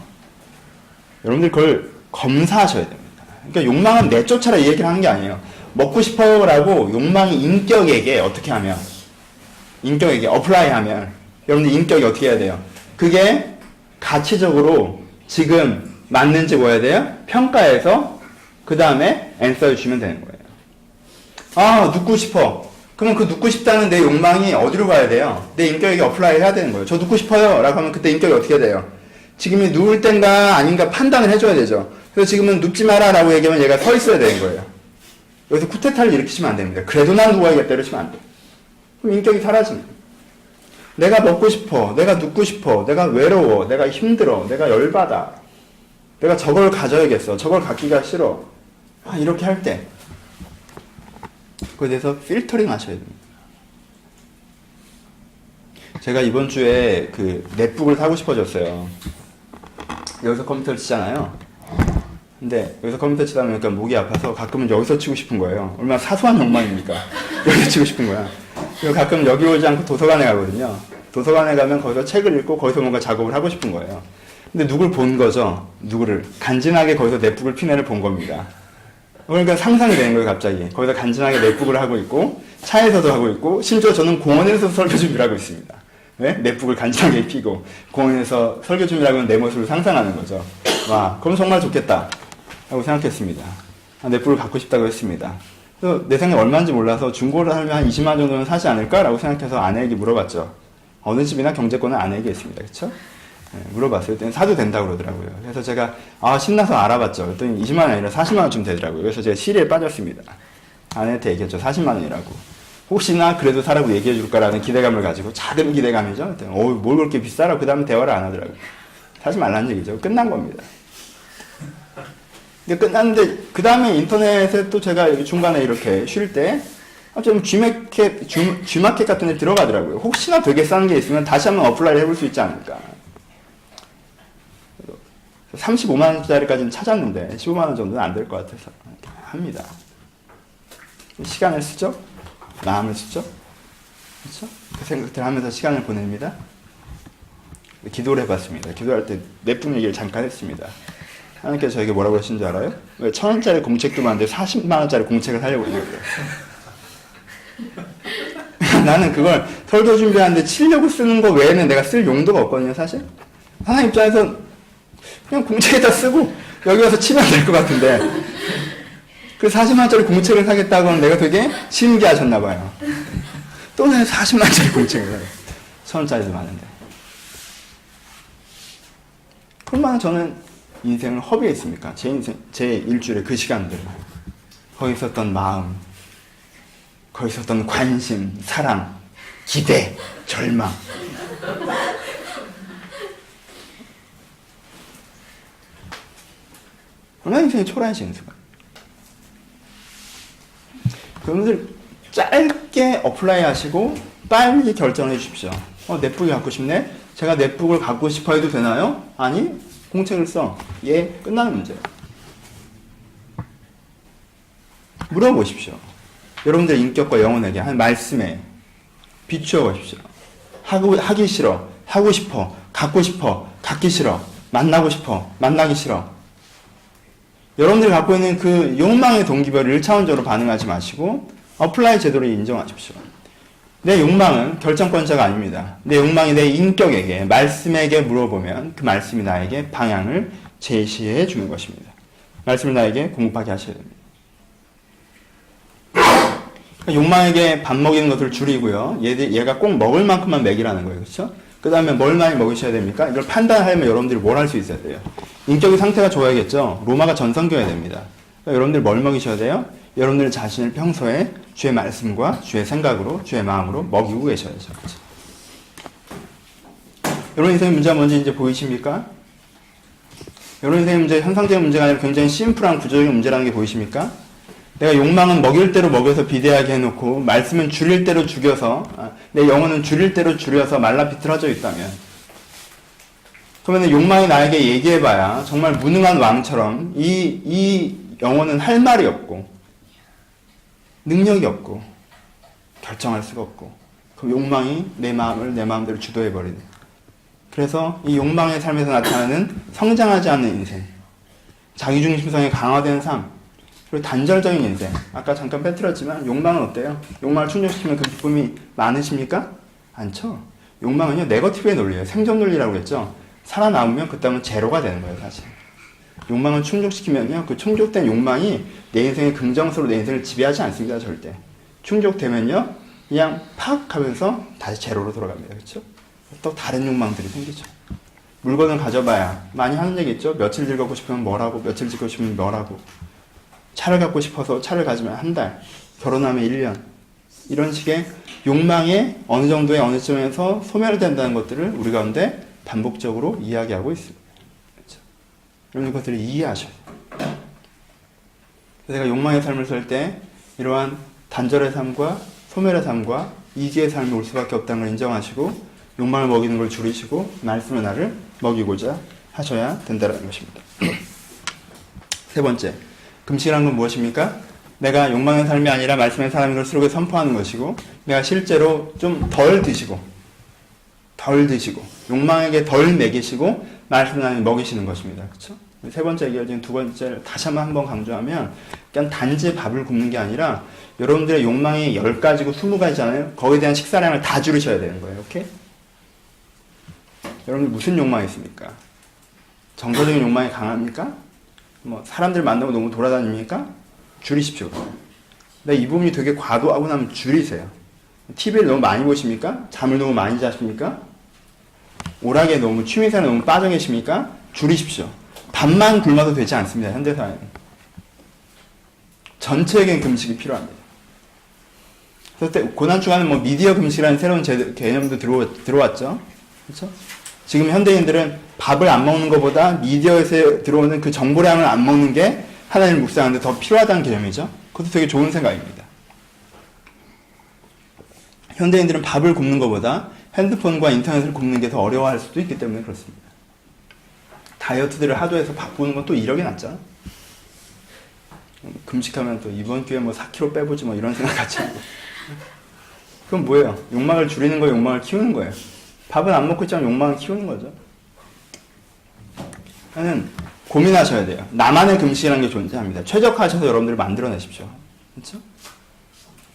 여러분들 그걸 검사하셔야 됩니다. 그러니까 욕망은 내쫓아라 이 얘기를 하는 게 아니에요. 먹고 싶어요라고 욕망이 인격에게 어떻게 하면, 인격에게 어플라이 하면, 여러분들 인격이 어떻게 해야 돼요? 그게 가치적으로 지금 맞는지 뭐 해야 돼요? 평가해서 그 다음에 앤서를 주면 되는 거예요. 아, 눕고 싶어. 그러면 그 눕고 싶다는 내 욕망이 어디로 가야 돼요? 내 인격에게 어플라이 해야 되는 거예요. 저 눕고 싶어요 라고 하면 그때 인격이 어떻게 돼요? 지금이 누울 땐가 아닌가 판단을 해줘야 되죠. 그래서 지금은 눕지 마라 라고 얘기하면 얘가 서 있어야 되는 거예요. 여기서 쿠데타를 일으키시면 안 됩니다. 그래도 난 누워야겠다 이러시면 안 돼요. 그럼 인격이 사라집니다. 내가 먹고 싶어, 내가 눕고 싶어, 내가 외로워, 내가 힘들어, 내가 열받아, 내가 저걸 가져야겠어, 저걸 갖기가 싫어, 이렇게 할 때 그거에 대해서 필터링 하셔야 됩니다. 제가 이번 주에 그 넷북을 사고 싶어졌어요. 여기서 컴퓨터를 치잖아요. 근데 여기서 컴퓨터 치다 보니까 목이 아파서 가끔은 여기서 치고 싶은 거예요. 얼마나 사소한 욕망입니까? 여기서 치고 싶은 거야. 그리고 가끔 여기 오지 않고 도서관에 가거든요. 도서관에 가면 거기서 책을 읽고 거기서 뭔가 작업을 하고 싶은 거예요. 근데 누굴 본 거죠? 누구를. 간지나게 거기서 넷북을 피네를 본 겁니다. 그러니까 상상이 되는 거예요, 갑자기. 거기서 간지나게 넷북을 하고 있고, 차에서도 하고 있고, 심지어 저는 공원에서 설교 준비를 하고 있습니다. 왜? 넷북을 간지나게 피고, 공원에서 설교 준비를 하면 내 모습을 상상하는 거죠. 와, 그럼 정말 좋겠다. 라고 생각했습니다. 넷북을 갖고 싶다고 했습니다. 그래서 내 생각이 얼마인지 몰라서 중고를 하면 한 20만 원 정도는 사지 않을까라고 생각해서 아내에게 물어봤죠. 어느 집이나 경제권은 아내에게 있습니다. 그쵸? 네, 물어봤어요. 그때 사도 된다고 그러더라고요. 그래서 제가 신나서 알아봤죠. 그랬더니 20만 원 아니라 40만 원쯤 되더라고요. 그래서 제가 시리에 빠졌습니다. 아내한테 얘기했죠. 40만 원이라고. 혹시나 그래도 사라고 얘기해 줄까라는 기대감을 가지고, 작은 기대감이죠. 그랬더니 뭘 그렇게 비싸라고. 그 다음에 대화를 안 하더라고요. 사지 말라는 얘기죠. 끝난 겁니다. 근데 끝났는데 그 다음에 인터넷에 또 제가 중간에 이렇게 쉴 때 좀 G마켓 같은 데 들어가더라고요. 혹시나 되게 싼 게 있으면 다시 한번 어플라이를 해볼 수 있지 않을까. 35만 원짜리까지는 찾았는데 15만 원 정도는 안 될 것 같아서 합니다. 시간을 쓰죠? 마음을 쓰죠? 그렇죠? 그 생각들 하면서 시간을 보냅니다. 기도를 해봤습니다. 기도할 때 넷북 얘기를 잠깐 했습니다. 하나님께서 저에게 뭐라고 하신 줄 알아요? 왜 1,000원짜리 공책도 많은데 40만 원짜리 공책을 사려고 했냐고요. 나는 그걸 설교 준비하는데 치려고 쓰는 거 외에는 내가 쓸 용도가 없거든요, 사실. 하나님 입장에서 그냥 공책에다 쓰고 여기 와서 치면 될 것 같은데, 그 40만 원짜리 공책을 사겠다고 하면 내가 되게 신기하셨나 봐요. 또 내가 40만 원짜리 공책을 사요. 1,000원짜리도 많은데. 그러면 저는 인생을 허비했습니까? 제 인생, 제 일주일의 그 시간들, 거기 있었던 마음, 거기 있었던 관심, 사랑, 기대, 절망. 얼마나 인생이 초라해지는 순간. 여러분들 짧게 어플라이 하시고 빨리 결정해 주십시오. 넷북이 갖고 싶네? 제가 넷북을 갖고 싶어 해도 되나요? 아니, 공책을 써. 예, 끝나는 문제예요. 물어보십시오. 여러분들의 인격과 영혼에게 한 말씀에 비추어 보십시오. 하기 싫어, 하고 싶어, 갖고 싶어, 갖기 싫어, 만나고 싶어, 만나기 싫어. 여러분들이 갖고 있는 그 욕망의 동기별을 1차원적으로 반응하지 마시고 어플라이 제도를 인정하십시오. 내 욕망은 결정권자가 아닙니다. 내 욕망이 내 인격에게, 말씀에게 물어보면 그 말씀이 나에게 방향을 제시해 주는 것입니다. 말씀을 나에게 공급하게 하셔야 됩니다. 욕망에게 밥 먹이는 것을 줄이고요. 얘가 꼭 먹을 만큼만 먹이라는 거예요. 그렇죠? 그 다음에 뭘 많이 먹이셔야 됩니까? 이걸 판단하려면 여러분들이 뭘 할 수 있어야 돼요? 인격의 상태가 좋아야겠죠? 로마가 전성겨야 됩니다. 그러니까 여러분들이 뭘 먹이셔야 돼요? 여러분들 자신을 평소에 주의 말씀과 주의 생각으로, 주의 마음으로 먹이고 계셔야죠. 그렇죠? 여러분 인생의 문제가 뭔지 이제 보이십니까? 여러분 인생의 문제, 현상적인 문제가 아니라 굉장히 심플한 구조적인 문제라는 게 보이십니까? 내가 욕망은 먹일 대로 먹여서 비대하게 해놓고 말씀은 줄일 대로 죽여서, 내 영혼은 줄일 대로 줄여서 말라 비틀어져 있다면, 그러면 욕망이 나에게 얘기해봐야 정말 무능한 왕처럼 이 영혼은 할 말이 없고 능력이 없고 결정할 수가 없고 그 욕망이 내 마음을 내 마음대로 주도해버리네. 그래서 이 욕망의 삶에서 나타나는 성장하지 않는 인생, 자기중심성이 강화된 삶, 그리고 단절적인 인생. 아까 잠깐 빼뜨렸지만 욕망은 어때요? 욕망을 충족시키면 그 기쁨이 많으십니까? 않죠. 욕망은요, 네거티브의 논리예요. 생존 논리라고 했죠. 살아남으면 그 다음은 제로가 되는 거예요, 사실. 욕망을 충족시키면요, 그 충족된 욕망이 내 인생의 긍정성으로 내 인생을 지배하지 않습니다, 절대. 충족되면요, 그냥 팍 하면서 다시 제로로 돌아갑니다. 그렇죠? 또 다른 욕망들이 생기죠. 물건을 가져봐야 많이 하는 얘기 있죠. 며칠 즐겁고 싶으면 뭘 하고, 며칠 즐겁고 싶으면 뭘 하고. 차를 갖고 싶어서 차를 가지면 한 달, 결혼하면 1년. 이런 식의 욕망에 어느 정도의 어느 점에서 소멸된다는 것들을 우리 가운데 반복적으로 이야기하고 있습니다. 그렇죠? 이런 것들을 이해하셔야 돼요. 제가 욕망의 삶을 살 때 이러한 단절의 삶과 소멸의 삶과 이기의 삶이 올 수밖에 없다는 걸 인정하시고 욕망을 먹이는 걸 줄이시고 말씀의 나를 먹이고자 하셔야 된다는 것입니다. 세 번째, 금식이라는 건 무엇입니까? 내가 욕망의 삶이 아니라 말씀의 사람인 걸 스스로 선포하는 것이고 내가 실제로 좀 덜 드시고 욕망에게 덜 먹이시고 말씀의 하나님 먹이시는 것입니다. 그렇죠? 세 번째 얘기를 두 번째를 다시 한번 강조하면 그냥 단지 밥을 굶는 게 아니라 여러분들의 욕망이 10가지고 20가지잖아요. 거기에 대한 식사량을 다 줄이셔야 되는 거예요. 오케이? 여러분들 무슨 욕망이 있습니까? 정서적인 욕망이 강합니까? 뭐 사람들 만나고 너무 돌아다닙니까? 줄이십시오. 근데 이 부분이 되게 과도하고 나면 줄이세요. TV를 너무 많이 보십니까? 잠을 너무 많이 자십니까? 오락에 너무 취미생활에 너무 빠져 계십니까? 줄이십시오. 밥만 굶어도 되지 않습니다. 현대사회는. 전체적인 금식이 필요합니다. 그때 고난주간은 뭐 미디어 금식이라는 새로운 개념도 들어왔죠. 그렇죠? 지금 현대인들은 밥을 안 먹는 것보다 미디어에서 들어오는 그 정보량을 안 먹는 게 하나님을 묵상하는데 더 필요하다는 개념이죠. 그것도 되게 좋은 생각입니다. 현대인들은 밥을 굶는 것보다 핸드폰과 인터넷을 굶는 게 더 어려워할 수도 있기 때문에 그렇습니다. 다이어트들을 하도 해서 바꾸는 건 또 이력이 낫잖아. 금식하면 또 이번 기회에 뭐 4kg 빼보지 뭐 이런 생각 같이 하고. 그럼 뭐예요? 욕망을 줄이는 거예요? 욕망을 키우는 거예요? 밥은 안 먹고 있지만 욕망을 키우는 거죠. 저는 고민하셔야 돼요. 나만의 금식이라는 게 존재합니다. 최적화하셔서 여러분들을 만들어내십시오. 그렇죠?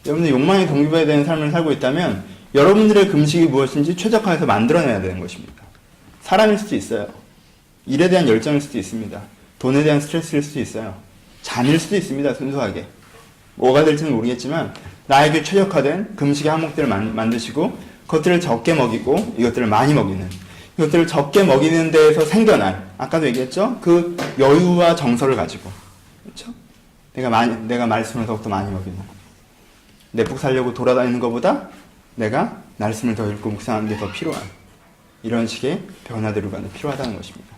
여러분들 욕망에 동기부여되는 삶을 살고 있다면 여러분들의 금식이 무엇인지 최적화해서 만들어내야 되는 것입니다. 사람일 수도 있어요. 일에 대한 열정일 수도 있습니다. 돈에 대한 스트레스일 수도 있어요. 잠일 수도 있습니다. 순수하게. 뭐가 될지는 모르겠지만 나에게 최적화된 금식의 항목들을 만드시고 그것들을 적게 먹이고 이것들을 많이 먹이는, 이것들을 적게 먹이는 데에서 생겨날, 아까도 얘기했죠? 그 여유와 정서를 가지고, 그렇죠? 내가 말씀을 더욱더 많이 먹이는, 내복 살려고 돌아다니는 것보다 내가 말씀을 더 읽고 묵상하는 게 더 필요한, 이런 식의 변화들이 필요하다는 것입니다.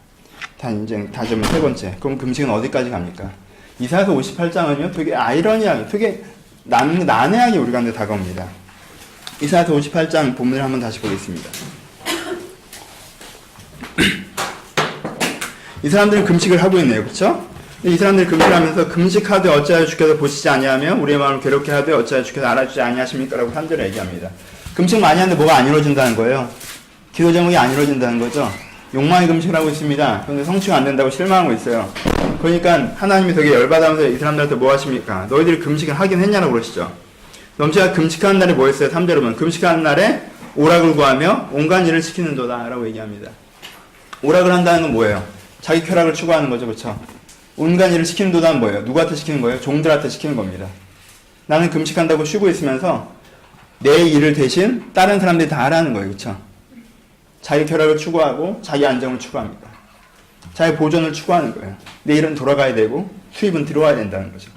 다시 세 번째, 그럼 금식은 어디까지 갑니까? 이사야서 58장은요, 되게 아이러니하게, 되게 난해하게 우리 가운데 다가옵니다. 이사야서 58장 본문을 한번 다시 보겠습니다. 이 사람들은 금식을 하고 있네요. 그렇죠? 이 사람들이 금식을 하면서 금식하되 어찌하여 주께서 보시지 아니하며 우리의 마음을 괴롭게 하되 어찌하여 주께서 알아주지 아니하십니까? 라고 3절에 얘기합니다. 금식 많이 하는데 뭐가 안 이루어진다는 거예요. 기도 제목이 안 이루어진다는 거죠. 욕망의 금식을 하고 있습니다. 그런데 성취가 안 된다고 실망하고 있어요. 그러니까 하나님이 되게 열받아면서 이 사람들한테 뭐 하십니까? 너희들이 금식을 하긴 했냐고 그러시죠. 넘치가 금식하는 날에 뭐 했어요? 3절에 보면 금식하는 날에 오락을 구하며 온갖 일을 시키는도다 라고 얘기합니다. 오락을 한다는 건 뭐예요? 자기 쾌락을 추구하는 거죠. 그렇죠? 온갖 일을 시키는도다는 뭐예요? 누구한테 시키는 거예요? 종들한테 시키는 겁니다. 나는 금식한다고 쉬고 있으면서 내 일을 대신 다른 사람들이 다 하라는 거예요. 그렇죠? 자기 쾌락을 추구하고 자기 안정을 추구합니다. 자기 보존을 추구하는 거예요. 내 일은 돌아가야 되고 수입은 들어와야 된다는 거죠.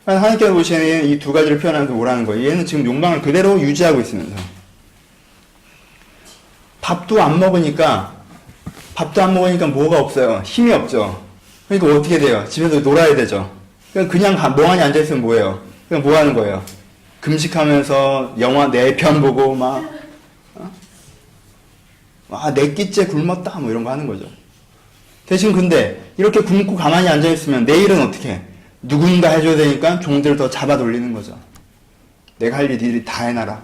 하나님께서 보시기에는 이 두 가지를 표현하면서 뭐라는 거예요? 얘는 지금 욕망을 그대로 유지하고 있으면서 밥도 안 먹으니까 뭐가 없어요? 힘이 없죠. 그러니까 어떻게 돼요? 집에서 놀아야 되죠. 그냥 멍하니 앉아있으면 뭐예요? 그냥 뭐 하는 거예요? 금식하면서 영화 4편 보고 내 끼째 굶었다 뭐 이런 거 하는 거죠. 대신 근데 이렇게 굶고 가만히 앉아있으면 내일은 어떻게 해? 누군가 해줘야 되니까 종들을 더 잡아 돌리는 거죠. 내가 할 일 니들이 다 해놔라.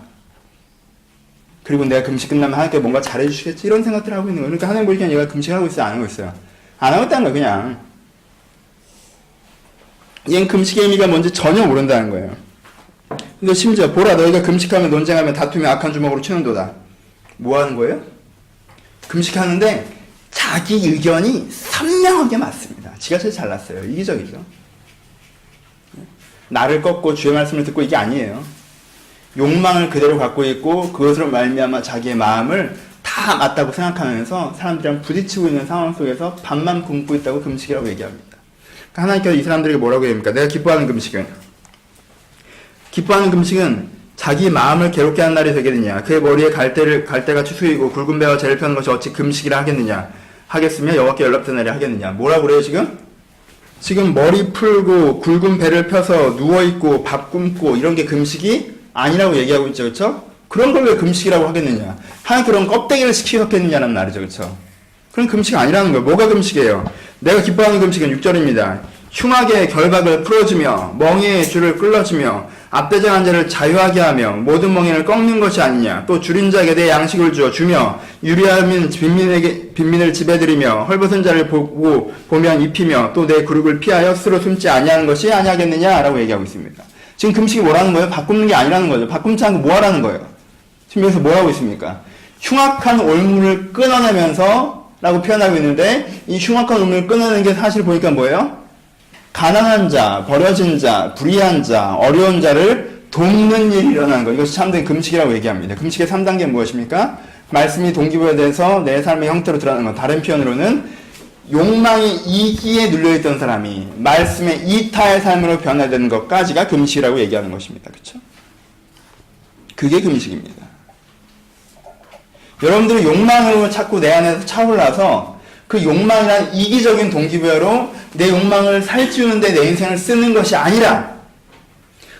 그리고 내가 금식 끝나면 하나님께 뭔가 잘해주시겠지 이런 생각들을 하고 있는 거예요. 그러니까 하나님 보니까 얘가 금식하고 있어요? 안 하고 있어요? 안 하고 있다는 거예요. 그냥 얘는 금식의 의미가 뭔지 전혀 모른다는 거예요. 근데 심지어 보라 너희가 금식하며 논쟁하며 다투며 악한 주먹으로 치는도다. 뭐 하는 거예요? 금식하는데 자기 의견이 선명하게 맞습니다. 지가 제일 잘났어요. 이기적이죠. 나를 꺾고 주의 말씀을 듣고 이게 아니에요. 욕망을 그대로 갖고 있고 그것으로 말미암아 자기의 마음을 다 맞다고 생각하면서 사람들이랑 부딪히고 있는 상황 속에서 밥만 굶고 있다고 금식이라고 얘기합니다. 그러니까 하나님께서 이 사람들에게 뭐라고 얘기합니까? 내가 기뻐하는 금식은 자기 마음을 괴롭게 하는 날이 되겠느냐? 그의 머리에 갈대같이 수이고 굵은 배와 재를 펴는 것이 어찌 금식이라 하겠느냐? 하겠으며 여호와께 연락된 날이 하겠느냐? 뭐라고 그래요 지금? 지금 머리 풀고 굵은 배를 펴서 누워있고 밥 굶고 이런 게 금식이 아니라고 얘기하고 있죠. 그렇죠? 그런 걸 왜 금식이라고 하겠느냐? 하나님 그런 껍데기를 시키셨겠느냐는 말이죠. 그렇죠? 그럼 금식 아니라는 거예요. 뭐가 금식이에요? 내가 기뻐하는 금식은 6절입니다. 흉악의 결박을 풀어주며 멍에의 줄을 끌어주며 압대장한 자를 자유하게 하며 모든 멍에를 꺾는 것이 아니냐. 또 줄인 자에게 내 양식을 주며 유리하면 빈민을 지배드리며 헐벗은 자를 보면 입히며 또 내 굴욕을 피하여 스스로 숨지 아니하는 것이 아니하겠느냐라고 얘기하고 있습니다. 지금 금식이 뭐라는 거예요? 밥 굶는 게 아니라는 거죠. 밥 굶지 않고 뭐 하라는 거예요? 지금 여기서 뭐라고 있습니까? 흉악한 올무를 끊어내면서 라고 표현하고 있는데 이 흉악한 올무를 끊어내는 게 사실 보니까 뭐예요? 가난한 자, 버려진 자, 불의한 자, 어려운 자를 돕는 일이 일어나는 거. 이것이 참된 금식이라고 얘기합니다. 금식의 3단계는 무엇입니까? 말씀이 동기부여돼서 내 삶의 형태로 드러나는 것. 다른 표현으로는 욕망이 이기에 눌려있던 사람이 말씀의 이타의 삶으로 변화되는 것까지가 금식이라고 얘기하는 것입니다. 그렇죠? 그게 금식입니다. 여러분들이 욕망으로 자꾸 내 안에서 차올라서 그 욕망이란 이기적인 동기부여로 내 욕망을 살찌우는데 내 인생을 쓰는 것이 아니라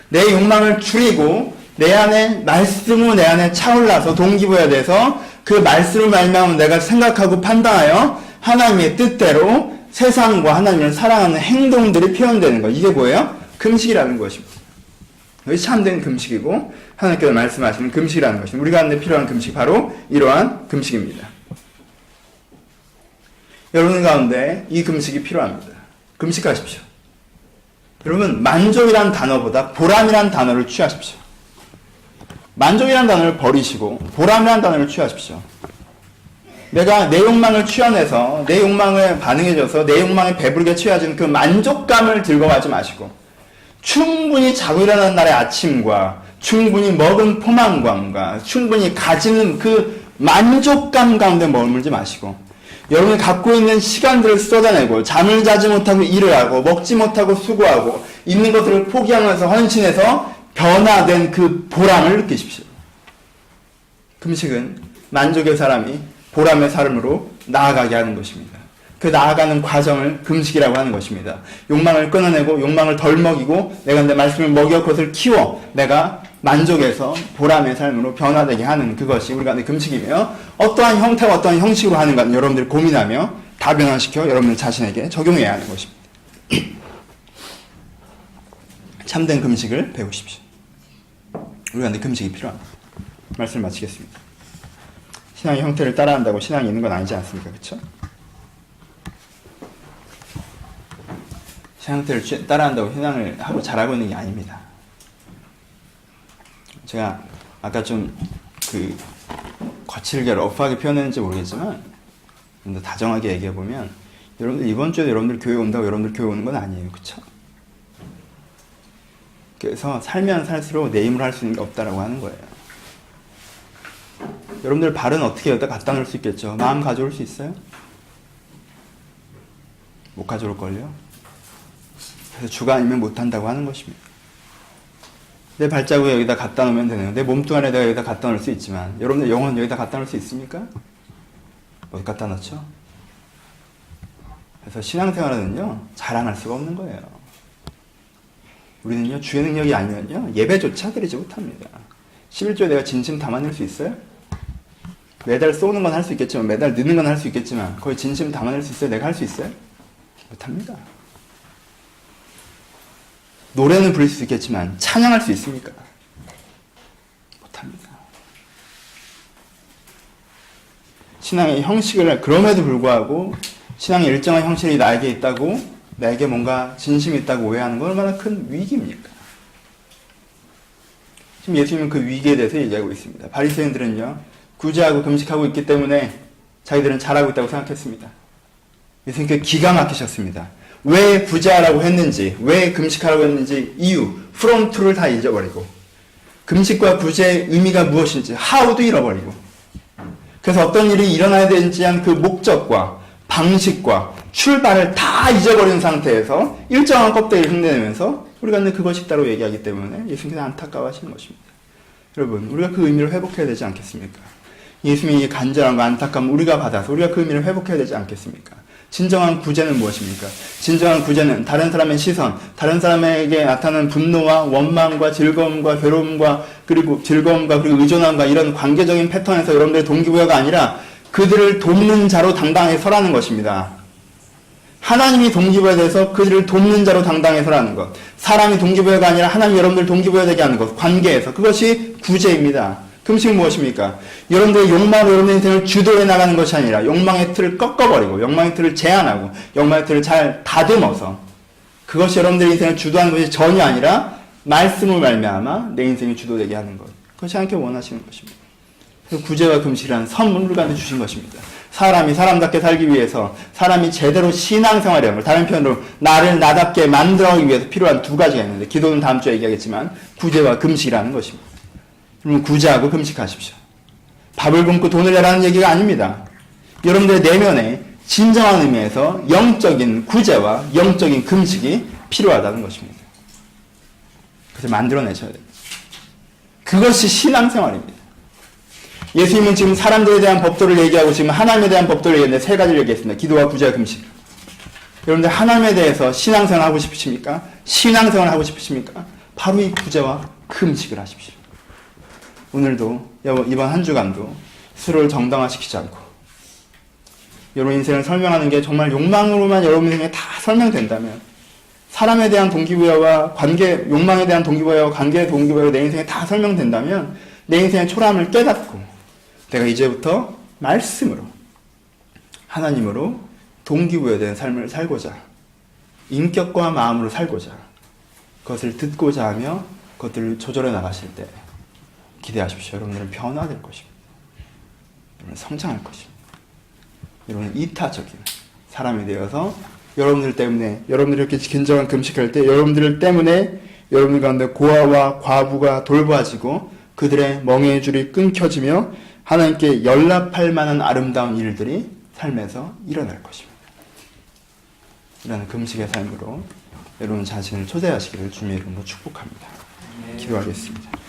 내 욕망을 줄이고 내 안에 말씀으로 내 안에 차올라서 동기부여돼서 그 말씀을 말미암아 내가 생각하고 판단하여 하나님의 뜻대로 세상과 하나님을 사랑하는 행동들이 표현되는 것. 이게 뭐예요? 금식이라는 것입니다. 이것이 참된 금식이고 하나님께서 말씀하시는 금식이라는 것입니다. 우리가 하는데 필요한 금식 바로 이러한 금식입니다. 여러분 가운데 이 금식이 필요합니다. 금식하십시오. 여러분 만족이란 단어보다 보람이란 단어를 취하십시오. 만족이란 단어를 버리시고 보람이란 단어를 취하십시오. 내가 내 욕망을 취해내서 내 욕망을 반응해줘서 내 욕망에 배부르게 취해진 그 만족감을 들고 가지 마시고 충분히 자고 일어나는 날의 아침과 충분히 먹은 포만감과 충분히 가지는 그 만족감 가운데 머물지 마시고 여러분이 갖고 있는 시간들을 쏟아내고 잠을 자지 못하고 일을 하고 먹지 못하고 수고하고 있는 것들을 포기하면서 헌신해서 변화된 그 보람을 느끼십시오. 금식은 만족의 사람이 보람의 삶으로 나아가게 하는 것입니다. 그 나아가는 과정을 금식이라고 하는 것입니다. 욕망을 끊어내고 욕망을 덜 먹이고 내가 내 말씀을 먹여 그것을 키워 내가 만족해서 보람의 삶으로 변화되게 하는 그것이 우리가 하는 금식이며 어떠한 형태와 어떠한 형식으로 하는가는 여러분들이 고민하며 다변화시켜 여러분들 자신에게 적용해야 하는 것입니다. 참된 금식을 배우십시오. 우리가 하는 금식이 필요합니다. 말씀을 마치겠습니다. 신앙의 형태를 따라한다고 신앙이 있는 건 아니지 않습니까? 그렇죠? 신앙 형태를 따라한다고 신앙을 하고 잘하고 있는 게 아닙니다. 제가 아까 좀 거칠게 러프하게 표현했는지 모르겠지만 좀 더 다정하게 얘기해보면 여러분들 이번 주에 여러분들 교회 온다고 여러분들 교회 오는 건 아니에요. 그쵸? 그래서 살면 살수록 내 힘으로 할 수 있는 게 없다라고 하는 거예요. 여러분들 발은 어떻게 여기다 갖다 놓을 수 있겠죠? 마음 가져올 수 있어요? 못 가져올걸요? 그래서 주가 아니면 못한다고 하는 것입니다. 내 발자국에 여기다 갖다 놓으면 되네요. 내 몸뚱아리에 내가 여기다 갖다 놓을 수 있지만 여러분들 영혼 여기다 갖다 놓을 수 있습니까? 못 갖다 놓죠? 그래서 신앙생활은요 자랑할 수가 없는 거예요. 우리는요 주의 능력이 아니면요 예배조차 드리지 못합니다. 11조에 내가 진심 담아낼 수 있어요? 매달 쏘는 건 할 수 있겠지만 매달 넣는 건 할 수 있겠지만 거의 진심 담아낼 수 있어요? 내가 할 수 있어요? 못합니다. 노래는 부를 수 있겠지만 찬양할 수 있습니까? 못합니다. 신앙의 형식을 그럼에도 불구하고 신앙의 일정한 형식이 나에게 있다고 나에게 뭔가 진심이 있다고 오해하는 건 얼마나 큰 위기입니까? 지금 예수님은 그 위기에 대해서 얘기하고 있습니다. 바리새인들은요 구제하고 금식하고 있기 때문에 자기들은 잘하고 있다고 생각했습니다. 예수님께 기가 막히셨습니다. 왜 구제하라고 했는지, 왜 금식하라고 했는지 이유, from to를 다 잊어버리고 금식과 구제의 의미가 무엇인지 how도 잃어버리고 그래서 어떤 일이 일어나야 되는지 한 그 목적과 방식과 출발을 다 잊어버린 상태에서 일정한 껍데기를 흉내내면서 우리가 그것이 있다고 얘기하기 때문에 예수님께서 안타까워하시는 것입니다. 여러분, 우리가 그 의미를 회복해야 되지 않겠습니까? 예수님의 간절함과 안타까움 우리가 받아서 우리가 그 의미를 회복해야 되지 않겠습니까? 진정한 구제는 무엇입니까? 진정한 구제는 다른 사람의 시선, 다른 사람에게 나타나는 분노와 원망과 즐거움과 괴로움과 그리고 의존함과 이런 관계적인 패턴에서 여러분들의 동기부여가 아니라 그들을 돕는 자로 당당히 서라는 것입니다. 하나님이 동기부여돼서 그들을 돕는 자로 당당히 서라는 것. 사람이 동기부여가 아니라 하나님이 여러분들 동기부여되게 하는 것. 관계에서. 그것이 구제입니다. 금식은 무엇입니까? 여러분들의 욕망으로 여러분의 인생을 주도해 나가는 것이 아니라 욕망의 틀을 꺾어버리고 욕망의 틀을 제한하고 욕망의 틀을 잘 다듬어서 그것이 여러분들의 인생을 주도하는 것이 전혀 아니라 말씀을 말미암아 내 인생이 주도되게 하는 것. 그것이 하나님께 원하시는 것입니다. 그래서 구제와 금식이라는 선물을 우리한테 주신 것입니다. 사람이 사람답게 살기 위해서 사람이 제대로 신앙생활이라는 걸 다른 표현으로 나를 나답게 만들어가기 위해서 필요한 두 가지가 있는데 기도는 다음 주에 얘기하겠지만 구제와 금식이라는 것입니다. 여러분 구제하고 금식하십시오. 밥을 굶고 돈을 내라는 얘기가 아닙니다. 여러분들의 내면에 진정한 의미에서 영적인 구제와 영적인 금식이 필요하다는 것입니다. 그래서 만들어내셔야 됩니다. 그것이 신앙생활입니다. 예수님은 지금 사람들에 대한 법도를 얘기하고 지금 하나님에 대한 법도를 얘기했는데 세 가지를 얘기했습니다. 기도와 구제와 금식. 여러분들 하나님에 대해서 신앙생활 하고 싶으십니까? 신앙생활 하고 싶으십니까? 바로 이 구제와 금식을 하십시오. 오늘도 이번 한 주간도 스스로를 정당화시키지 않고 여러분 인생을 설명하는 게 정말 욕망으로만 여러분 인생에 다 설명된다면 사람에 대한 동기부여와 관계, 욕망에 대한 동기부여와 관계의 동기부여가 내 인생에 다 설명된다면 내 인생의 초라함을 깨닫고 내가 이제부터 말씀으로 하나님으로 동기부여된 삶을 살고자 인격과 마음으로 살고자 그것을 듣고자 하며 그것들을 조절해 나가실 때 기대하십시오. 여러분들은 변화될 것입니다. 여러분은 성장할 것입니다. 여러분은 이타적인 사람이 되어서 여러분들 때문에 여러분들이 이렇게 긴장한 금식할 때 여러분들 때문에 여러분들 가운데 고아와 과부가 돌보아지고 그들의 멍에의 줄이 끊겨지며 하나님께 연락할 만한 아름다운 일들이 삶에서 일어날 것입니다. 이런 금식의 삶으로 여러분 자신을 초대하시기를 주님의 이름으로 축복합니다. 기도하겠습니다.